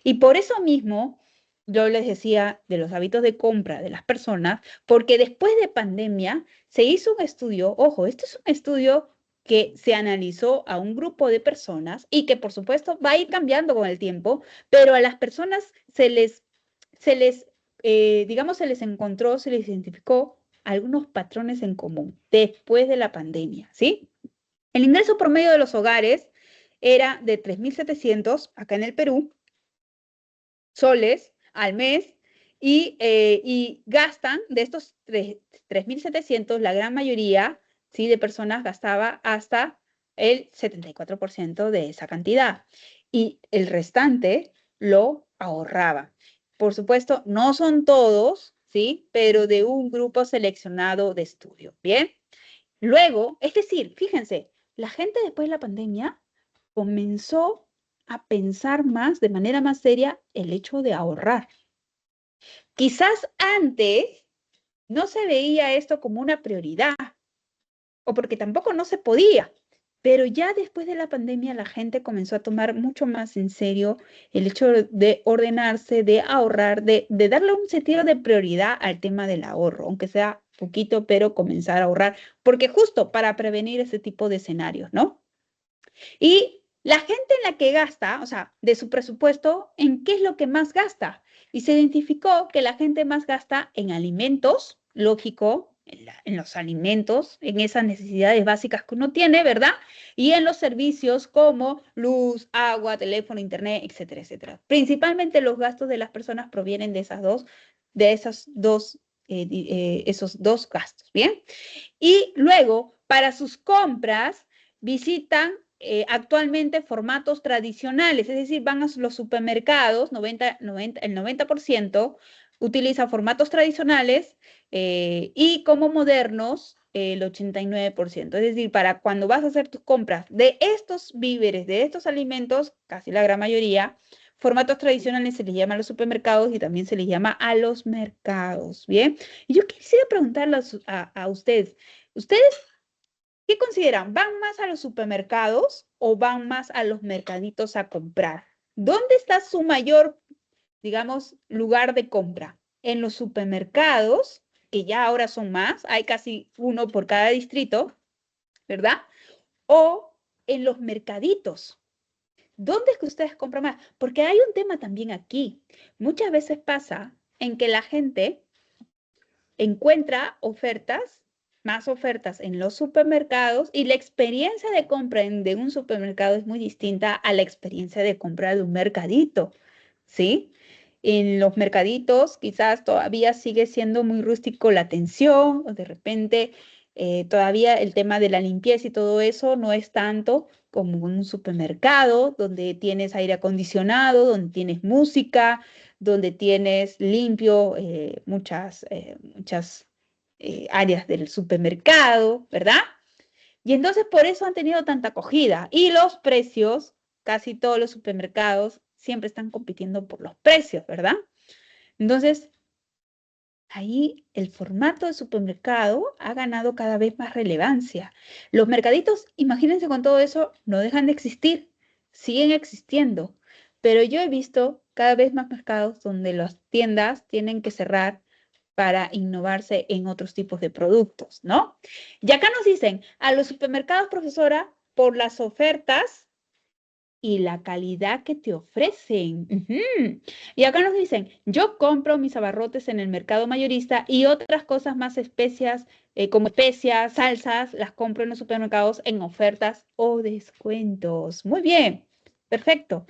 Y por eso mismo, yo les decía de los hábitos de compra de las personas, porque después de pandemia se hizo un estudio, ojo, este es un estudio que se analizó a un grupo de personas y que por supuesto va a ir cambiando con el tiempo, pero a las personas digamos, se les encontró, se les identificó algunos patrones en común después de la pandemia, ¿sí? El ingreso promedio de los hogares era de 3.700 acá en el Perú, soles al mes, y gastan de estos 3.700, la gran mayoría, ¿sí?, de personas gastaba hasta el 74% de esa cantidad. Y el restante lo ahorraba. Por supuesto, no son todos, ¿sí?, pero de un grupo seleccionado de estudio. ¿Bien? Luego, es decir, fíjense, la gente después de la pandemia comenzó a pensar más, de manera más seria, el hecho de ahorrar. Quizás antes no se veía esto como una prioridad, o porque tampoco no se podía, pero ya después de la pandemia la gente comenzó a tomar mucho más en serio el hecho de ordenarse, de ahorrar, de darle un sentido de prioridad al tema del ahorro, aunque sea poquito, pero comenzar a ahorrar, porque justo para prevenir ese tipo de escenarios, ¿no? Y la gente en la que gasta, o sea, de su presupuesto, ¿en qué es lo que más gasta? Y se identificó que la gente más gasta en alimentos, lógico, en los alimentos, en esas necesidades básicas que uno tiene, ¿verdad? Y en los servicios como luz, agua, teléfono, internet, etcétera, etcétera. Principalmente los gastos de las personas provienen de esos dos gastos, ¿bien? Y luego, para sus compras, visitan actualmente formatos tradicionales, es decir, van a los supermercados, el 90% utiliza formatos tradicionales y como modernos el 89%. Es decir, para cuando vas a hacer tus compras de estos víveres, de estos alimentos, casi la gran mayoría, formatos tradicionales se les llama a los supermercados y también se les llama a los mercados, ¿bien? Y yo quisiera preguntarles a ustedes, ¿ustedes qué consideran? ¿Van más a los supermercados o van más a los mercaditos a comprar? ¿Dónde está su mayor, digamos, lugar de compra? En los supermercados, que ya ahora son más, hay casi uno por cada distrito, ¿verdad? O en los mercaditos. ¿Dónde es que ustedes compran más? Porque hay un tema también aquí. Muchas veces pasa en que la gente encuentra más ofertas en los supermercados y la experiencia de compra de un supermercado es muy distinta a la experiencia de compra de un mercadito, ¿sí? En los mercaditos quizás todavía sigue siendo muy rústico la atención, o de repente todavía el tema de la limpieza y todo eso no es tanto como en un supermercado donde tienes aire acondicionado, donde tienes música, donde tienes limpio muchas áreas del supermercado, ¿verdad? Y entonces por eso han tenido tanta acogida. Y los precios, casi todos los supermercados siempre están compitiendo por los precios, ¿verdad? Entonces, ahí el formato de supermercado ha ganado cada vez más relevancia. Los mercaditos, imagínense con todo eso, no dejan de existir, siguen existiendo. Pero yo he visto cada vez más mercados donde las tiendas tienen que cerrar para innovarse en otros tipos de productos, ¿no? Y acá nos dicen, a los supermercados, profesora, por las ofertas y la calidad que te ofrecen. Y acá nos dicen, yo compro mis abarrotes en el mercado mayorista y otras cosas más como especias, salsas, las compro en los supermercados en ofertas o descuentos. Muy bien, perfecto.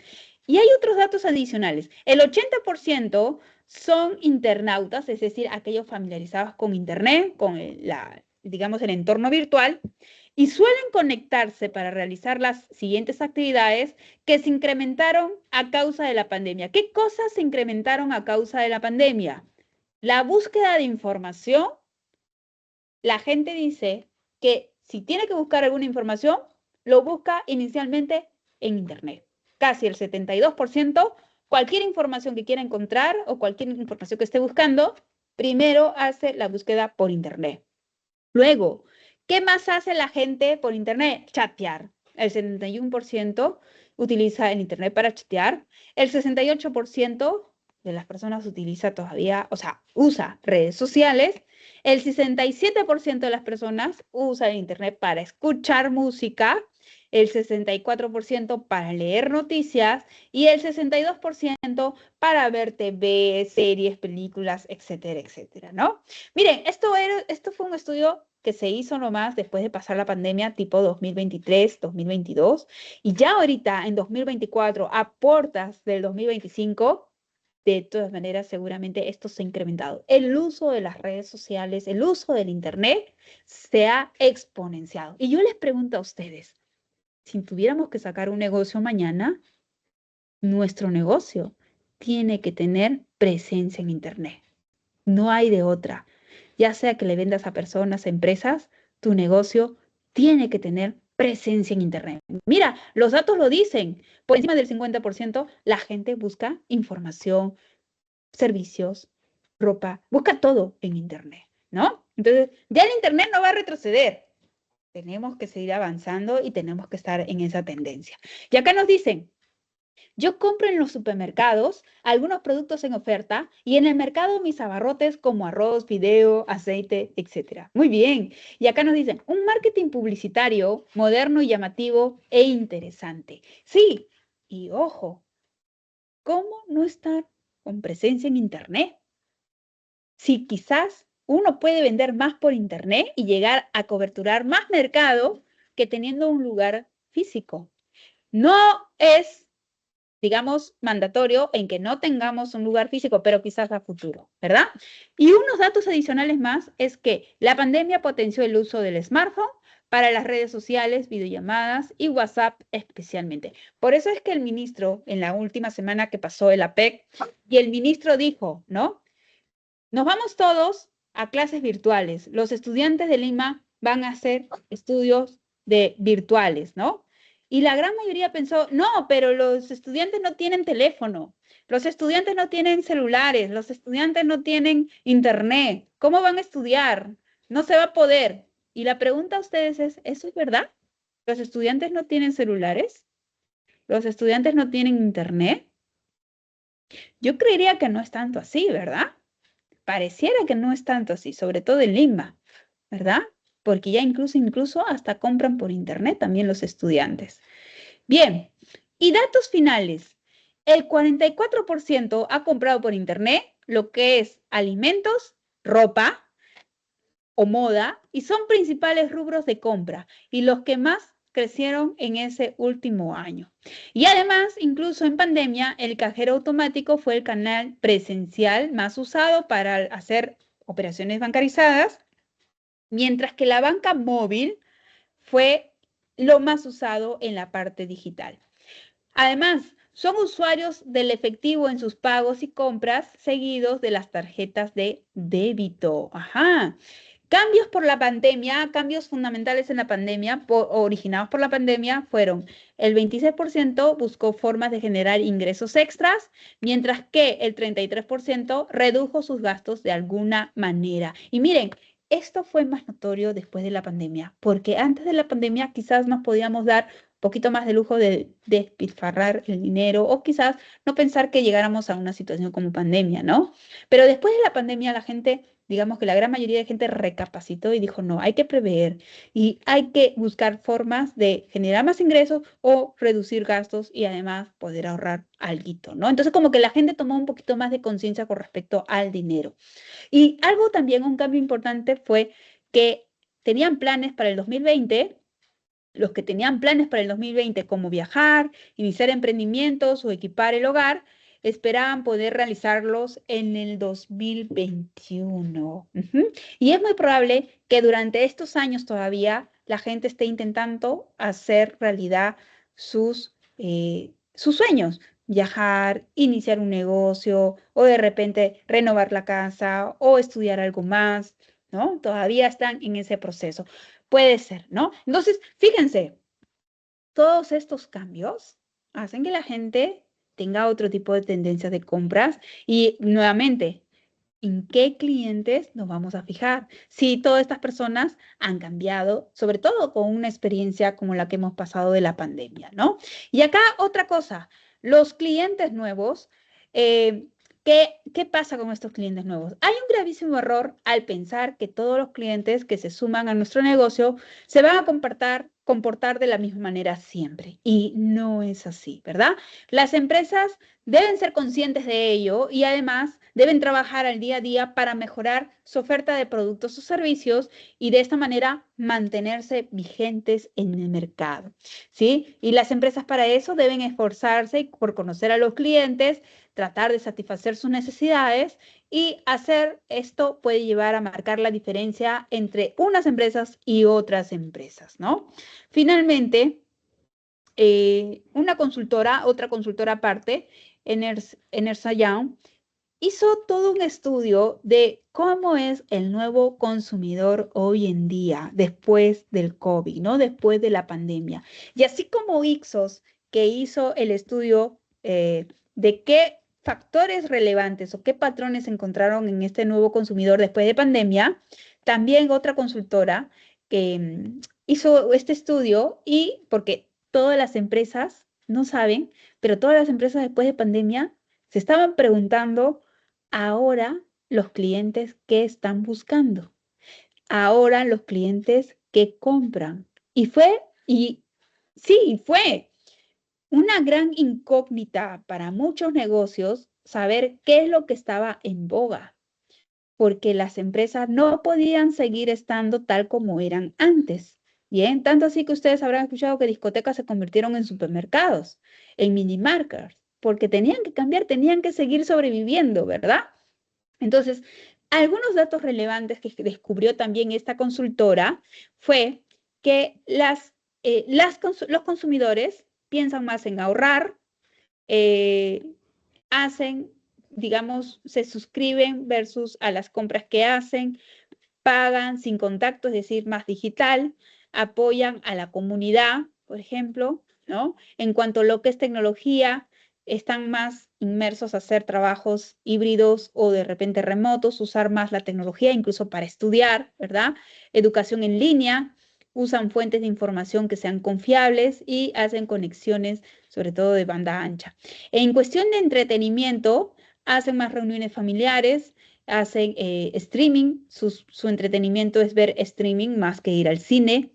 Y hay otros datos adicionales. El 80% son internautas, es decir, aquellos familiarizados con Internet, con digamos, el entorno virtual, y suelen conectarse para realizar las siguientes actividades que se incrementaron a causa de la pandemia. ¿Qué cosas se incrementaron a causa de la pandemia? La búsqueda de información. La gente dice que si tiene que buscar alguna información, lo busca inicialmente en Internet. Casi el 72%, cualquier información que quiera encontrar o cualquier información que esté buscando, primero hace la búsqueda por Internet. Luego, ¿qué más hace la gente por Internet? Chatear. El 71% utiliza el Internet para chatear. El 68% de las personas utiliza todavía, o sea, usa redes sociales. El 67% de las personas usa el Internet para escuchar música. El 64% para leer noticias y el 62% para ver TV, series, películas, etcétera, etcétera, ¿no? Miren, esto fue un estudio que se hizo nomás después de pasar la pandemia tipo 2023, 2022, y ya ahorita en 2024, a puertas del 2025, de todas maneras seguramente esto se ha incrementado. El uso de las redes sociales, el uso del Internet se ha exponenciado. Y yo les pregunto a ustedes, si tuviéramos que sacar un negocio mañana, nuestro negocio tiene que tener presencia en Internet. No hay de otra. Ya sea que le vendas a personas, a empresas, tu negocio tiene que tener presencia en Internet. Mira, los datos lo dicen. Por encima del 50%, la gente busca información, servicios, ropa, busca todo en Internet, ¿no? Entonces, ya el Internet no va a retroceder. Tenemos que seguir avanzando y tenemos que estar en esa tendencia. Y acá nos dicen, yo compro en los supermercados algunos productos en oferta y en el mercado mis abarrotes como arroz, fideo, aceite, etc. Muy bien. Y acá nos dicen, un marketing publicitario moderno y llamativo e interesante. Sí, y ojo, ¿cómo no estar con presencia en Internet? Si quizás uno puede vender más por Internet y llegar a coberturar más mercado que teniendo un lugar físico. No es, digamos, mandatorio en que no tengamos un lugar físico, pero quizás a futuro, ¿verdad? Y unos datos adicionales más es que la pandemia potenció el uso del smartphone para las redes sociales, videollamadas y WhatsApp especialmente. Por eso es que el ministro, en la última semana que pasó el APEC, y el ministro dijo, ¿no? Nos vamos todos a clases virtuales. Los estudiantes de Lima van a hacer estudios virtuales, ¿no? Y la gran mayoría pensó, no, pero los estudiantes no tienen teléfono, los estudiantes no tienen celulares, los estudiantes no tienen internet. ¿Cómo van a estudiar? No se va a poder. Y la pregunta a ustedes es, ¿eso es verdad? ¿Los estudiantes no tienen celulares? ¿Los estudiantes no tienen internet? Yo creería que no es tanto así, ¿verdad? Pareciera que no es tanto así, sobre todo en Lima, ¿verdad? Porque ya incluso hasta compran por internet también los estudiantes. Bien, y datos finales. El 44% ha comprado por internet lo que es alimentos, ropa o moda, y son principales rubros de compra y los que más crecieron en ese último año. Y además, incluso en pandemia, el cajero automático fue el canal presencial más usado para hacer operaciones bancarizadas, mientras que la banca móvil fue lo más usado en la parte digital. Además, son usuarios del efectivo en sus pagos y compras, seguidos de las tarjetas de débito. Ajá. Cambios por la pandemia, cambios fundamentales en la pandemia, originados por la pandemia, fueron el 26% buscó formas de generar ingresos extras, mientras que el 33% redujo sus gastos de alguna manera. Y miren, esto fue más notorio después de la pandemia, porque antes de la pandemia quizás nos podíamos dar un poquito más de lujo de despilfarrar el dinero o quizás no pensar que llegáramos a una situación como pandemia, ¿no? Pero después de la pandemia la gente, digamos que la gran mayoría de gente recapacitó y dijo, no, hay que prever y hay que buscar formas de generar más ingresos o reducir gastos y además poder ahorrar alguito, ¿no? Entonces como que la gente tomó un poquito más de conciencia con respecto al dinero. Y algo también, un cambio importante fue que tenían planes para el 2020, los que tenían planes para el 2020 como viajar, iniciar emprendimientos o equipar el hogar, esperaban poder realizarlos en el 2021. Y es muy probable que durante estos años todavía la gente esté intentando hacer realidad sus sueños, viajar, iniciar un negocio o de repente renovar la casa o estudiar algo más, ¿no? Todavía están en ese proceso. puede ser, ¿no? Entonces, fíjense, todos estos cambios hacen que la gente tenga otro tipo de tendencias de compras y nuevamente, ¿en qué clientes nos vamos a fijar? Si todas estas personas han cambiado, sobre todo con una experiencia como la que hemos pasado de la pandemia, ¿no? Y acá otra cosa, los clientes nuevos, ¿qué pasa con estos clientes nuevos? Hay un gravísimo error al pensar que todos los clientes que se suman a nuestro negocio se van a comportar de la misma manera siempre. Y no es así, ¿verdad? Las empresas deben ser conscientes de ello y además deben trabajar al día a día para mejorar su oferta de productos o servicios y de esta manera mantenerse vigentes en el mercado, ¿sí? Y las empresas para eso deben esforzarse por conocer a los clientes, tratar de satisfacer sus necesidades y hacer esto puede llevar a marcar la diferencia entre unas empresas y otras empresas, ¿no? Finalmente, otra consultora aparte, Ernst Young, hizo todo un estudio de cómo es el nuevo consumidor hoy en día, después del COVID, ¿no? Después de la pandemia. Y así como Ipsos, que hizo el estudio de qué factores relevantes o qué patrones encontraron en este nuevo consumidor después de pandemia, también otra consultora que hizo este estudio y porque todas las empresas, no saben, pero todas las empresas después de pandemia se estaban preguntando ahora los clientes que están buscando, ahora los clientes que compran. Y fue una gran incógnita para muchos negocios saber qué es lo que estaba en boga, porque las empresas no podían seguir estando tal como eran antes. Bien, tanto así que ustedes habrán escuchado que discotecas se convirtieron en supermercados, en minimarkets, porque tenían que cambiar, tenían que seguir sobreviviendo, ¿verdad? Entonces, algunos datos relevantes que descubrió también esta consultora fue que los consumidores piensan más en ahorrar, digamos, se suscriben versus a las compras que hacen, pagan sin contacto, es decir, más digital, apoyan a la comunidad, por ejemplo, ¿no? En cuanto a lo que es tecnología, están más inmersos a hacer trabajos híbridos o de repente remotos, usar más la tecnología, incluso para estudiar, ¿verdad? Educación en línea, usan fuentes de información que sean confiables y hacen conexiones, sobre todo de banda ancha. En cuestión de entretenimiento, hacen más reuniones familiares, hacen streaming, su entretenimiento es ver streaming más que ir al cine,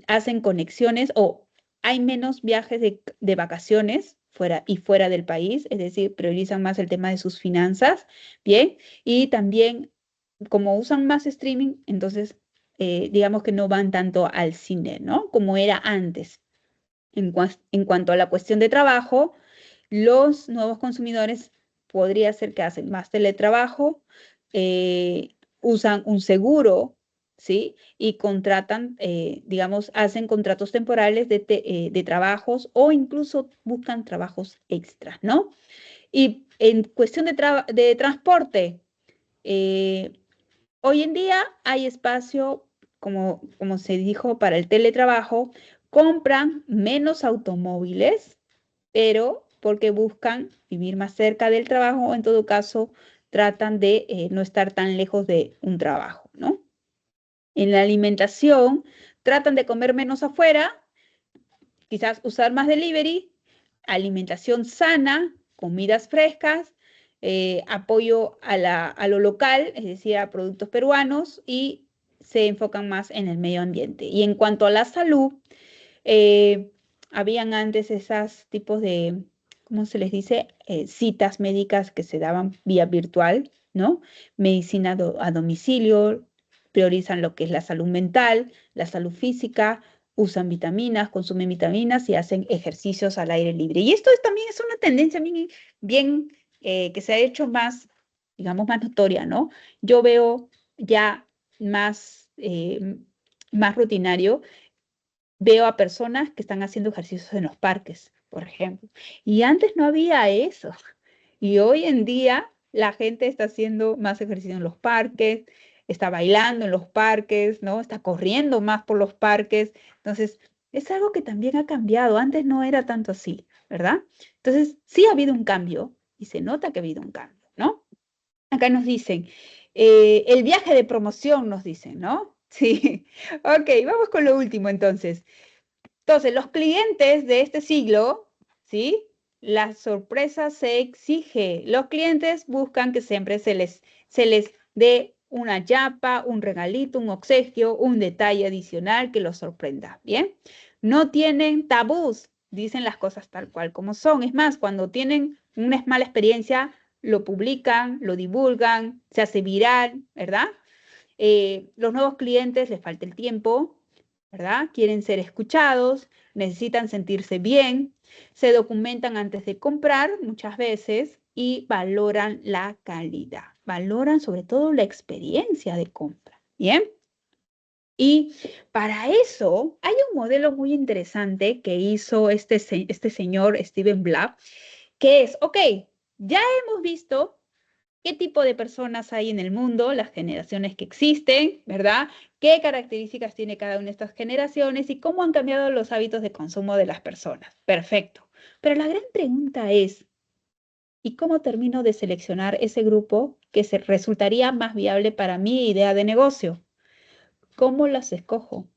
hacen conexiones o hay menos viajes de vacaciones fuera del país, es decir, priorizan más el tema de sus finanzas, ¿bien? Y también, como usan más streaming, entonces, digamos que no van tanto al cine, ¿no? Como era antes. En cuanto a la cuestión de trabajo, los nuevos consumidores podría ser que hacen más teletrabajo, usan un seguro, ¿sí? Y contratan, digamos, hacen contratos temporales de trabajos o incluso buscan trabajos extras, ¿no? Y en cuestión de transporte, hoy en día hay espacio, como se dijo, para el teletrabajo, compran menos automóviles, pero porque buscan vivir más cerca del trabajo o en todo caso tratan de no estar tan lejos de un trabajo, ¿no? En la alimentación tratan de comer menos afuera, quizás usar más delivery, alimentación sana, comidas frescas, apoyo a lo local, es decir, a productos peruanos y se enfocan más en el medio ambiente. Y en cuanto a la salud, habían antes esos tipos de, ¿cómo se les dice? Citas médicas que se daban vía virtual, ¿no? Medicina a domicilio, priorizan lo que es la salud mental, la salud física, usan vitaminas, consumen vitaminas y hacen ejercicios al aire libre. Y esto también es una tendencia bien que se ha hecho más, digamos, más notoria, ¿no? Yo veo ya más rutinario. Veo a personas que están haciendo ejercicios en los parques, por ejemplo. Y antes no había eso. Y hoy en día la gente está haciendo más ejercicio en los parques, está bailando en los parques, ¿no? Está corriendo más por los parques. Entonces, es algo que también ha cambiado. Antes no era tanto así, ¿verdad? Entonces, sí ha habido un cambio y se nota que ha habido un cambio, ¿no? Acá nos dicen, el viaje de promoción nos dicen, ¿no? Sí. Ok, vamos con lo último entonces. Entonces, los clientes de este siglo, ¿sí? La sorpresa se exige. Los clientes buscan que siempre se les dé una yapa, un regalito, un obsequio, un detalle adicional que los sorprenda, ¿bien? No tienen tabús, dicen las cosas tal cual como son. Es más, cuando tienen una mala experiencia, lo publican, lo divulgan, se hace viral, ¿verdad? Los nuevos clientes les falta el tiempo, ¿verdad? Quieren ser escuchados, necesitan sentirse bien, se documentan antes de comprar muchas veces y valoran la calidad, valoran sobre todo la experiencia de compra, ¿bien? Y para eso hay un modelo muy interesante que hizo este señor Steven Blatt, que es, ok, ya hemos visto qué tipo de personas hay en el mundo, las generaciones que existen, ¿verdad? ¿Qué características tiene cada una de estas generaciones y cómo han cambiado los hábitos de consumo de las personas? Perfecto. Pero la gran pregunta es, ¿y cómo termino de seleccionar ese grupo que resultaría más viable para mi idea de negocio? ¿Cómo las escojo?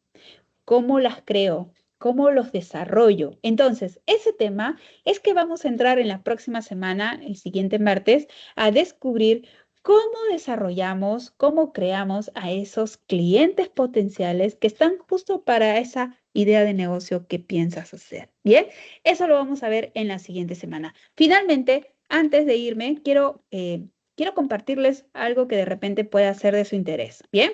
¿Cómo las creo? ¿Cómo los desarrollo? Entonces, ese tema es que vamos a entrar en la próxima semana, el siguiente martes, a descubrir cómo desarrollamos, cómo creamos a esos clientes potenciales que están justo para esa idea de negocio que piensas hacer. Bien, eso lo vamos a ver en la siguiente semana. Finalmente, antes de irme, quiero compartirles algo que de repente pueda ser de su interés. Bien,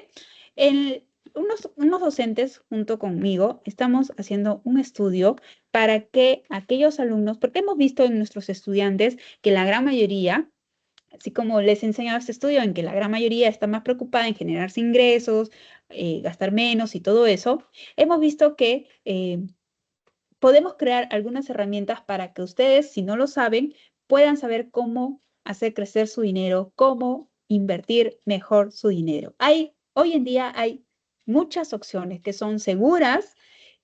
unos docentes junto conmigo estamos haciendo un estudio para que aquellos alumnos, porque hemos visto en nuestros estudiantes que la gran mayoría, así como les he enseñado este estudio, en que la gran mayoría está más preocupada en generarse ingresos, gastar menos y todo eso, hemos visto que podemos crear algunas herramientas para que ustedes, si no lo saben, puedan saber cómo hacer crecer su dinero, cómo invertir mejor su dinero. Hoy en día hay muchas opciones que son seguras,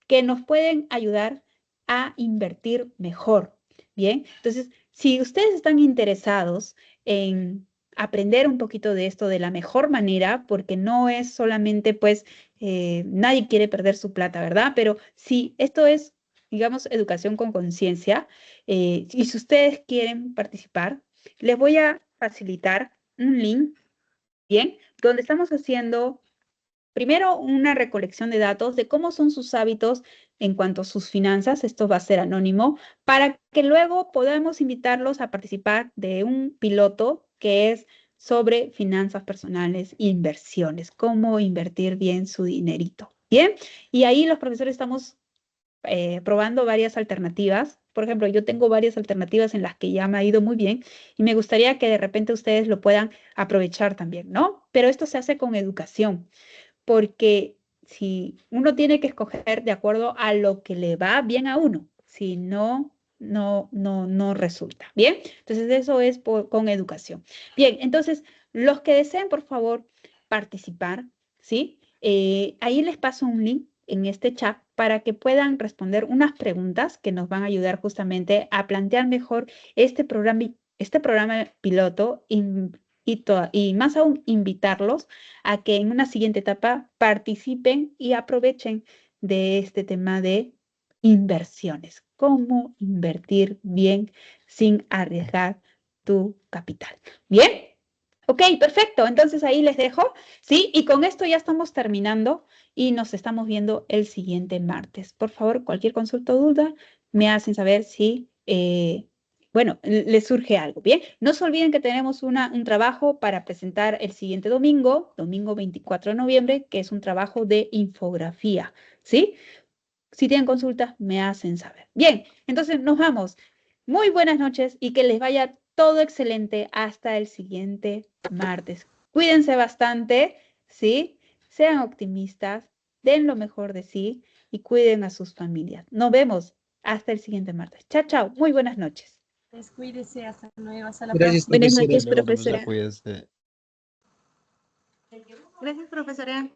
que nos pueden ayudar a invertir mejor. Bien, entonces, si ustedes están interesados en aprender un poquito de esto de la mejor manera, porque no es solamente, pues, nadie quiere perder su plata, ¿verdad? Pero si esto es, digamos, educación con conciencia, y si ustedes quieren participar, les voy a facilitar un link, ¿bien? Donde estamos haciendo primero una recolección de datos de cómo son sus hábitos en cuanto a sus finanzas, esto va a ser anónimo, para que luego podamos invitarlos a participar de un piloto que es sobre finanzas personales e inversiones, cómo invertir bien su dinerito. Bien, y ahí los profesores estamos probando varias alternativas. Por ejemplo, yo tengo varias alternativas en las que ya me ha ido muy bien y me gustaría que de repente ustedes lo puedan aprovechar también, ¿no? Pero esto se hace con educación, porque si uno tiene que escoger de acuerdo a lo que le va bien a uno, si no, no resulta. Bien, entonces eso es con educación. Bien, entonces los que deseen, por favor, participar, ¿sí? Ahí les paso un link en este chat para que puedan responder unas preguntas que nos van a ayudar justamente a plantear mejor este programa piloto y más aún invitarlos a que en una siguiente etapa participen y aprovechen de este tema de inversiones. Cómo invertir bien sin arriesgar tu capital. ¿Bien? Ok, perfecto. Entonces ahí les dejo, ¿sí? Y con esto ya estamos terminando y nos estamos viendo el siguiente martes. Por favor, cualquier consulta o duda, me hacen saber si, bueno, les surge algo, ¿bien? No se olviden que tenemos un trabajo para presentar el siguiente domingo 24 de noviembre, que es un trabajo de infografía, ¿sí? Si tienen consultas, me hacen saber. Bien, entonces nos vamos. Muy buenas noches y que les vaya todo excelente hasta el siguiente martes. Cuídense bastante, ¿sí? Sean optimistas, den lo mejor de sí y cuiden a sus familias. Nos vemos hasta el siguiente martes. Chao, chao. Muy buenas noches. Cuídese, hasta luego, hasta la Gracias, próxima. Buenas profesora. noches, Luego, profesora. Cuídese. Gracias, profesora.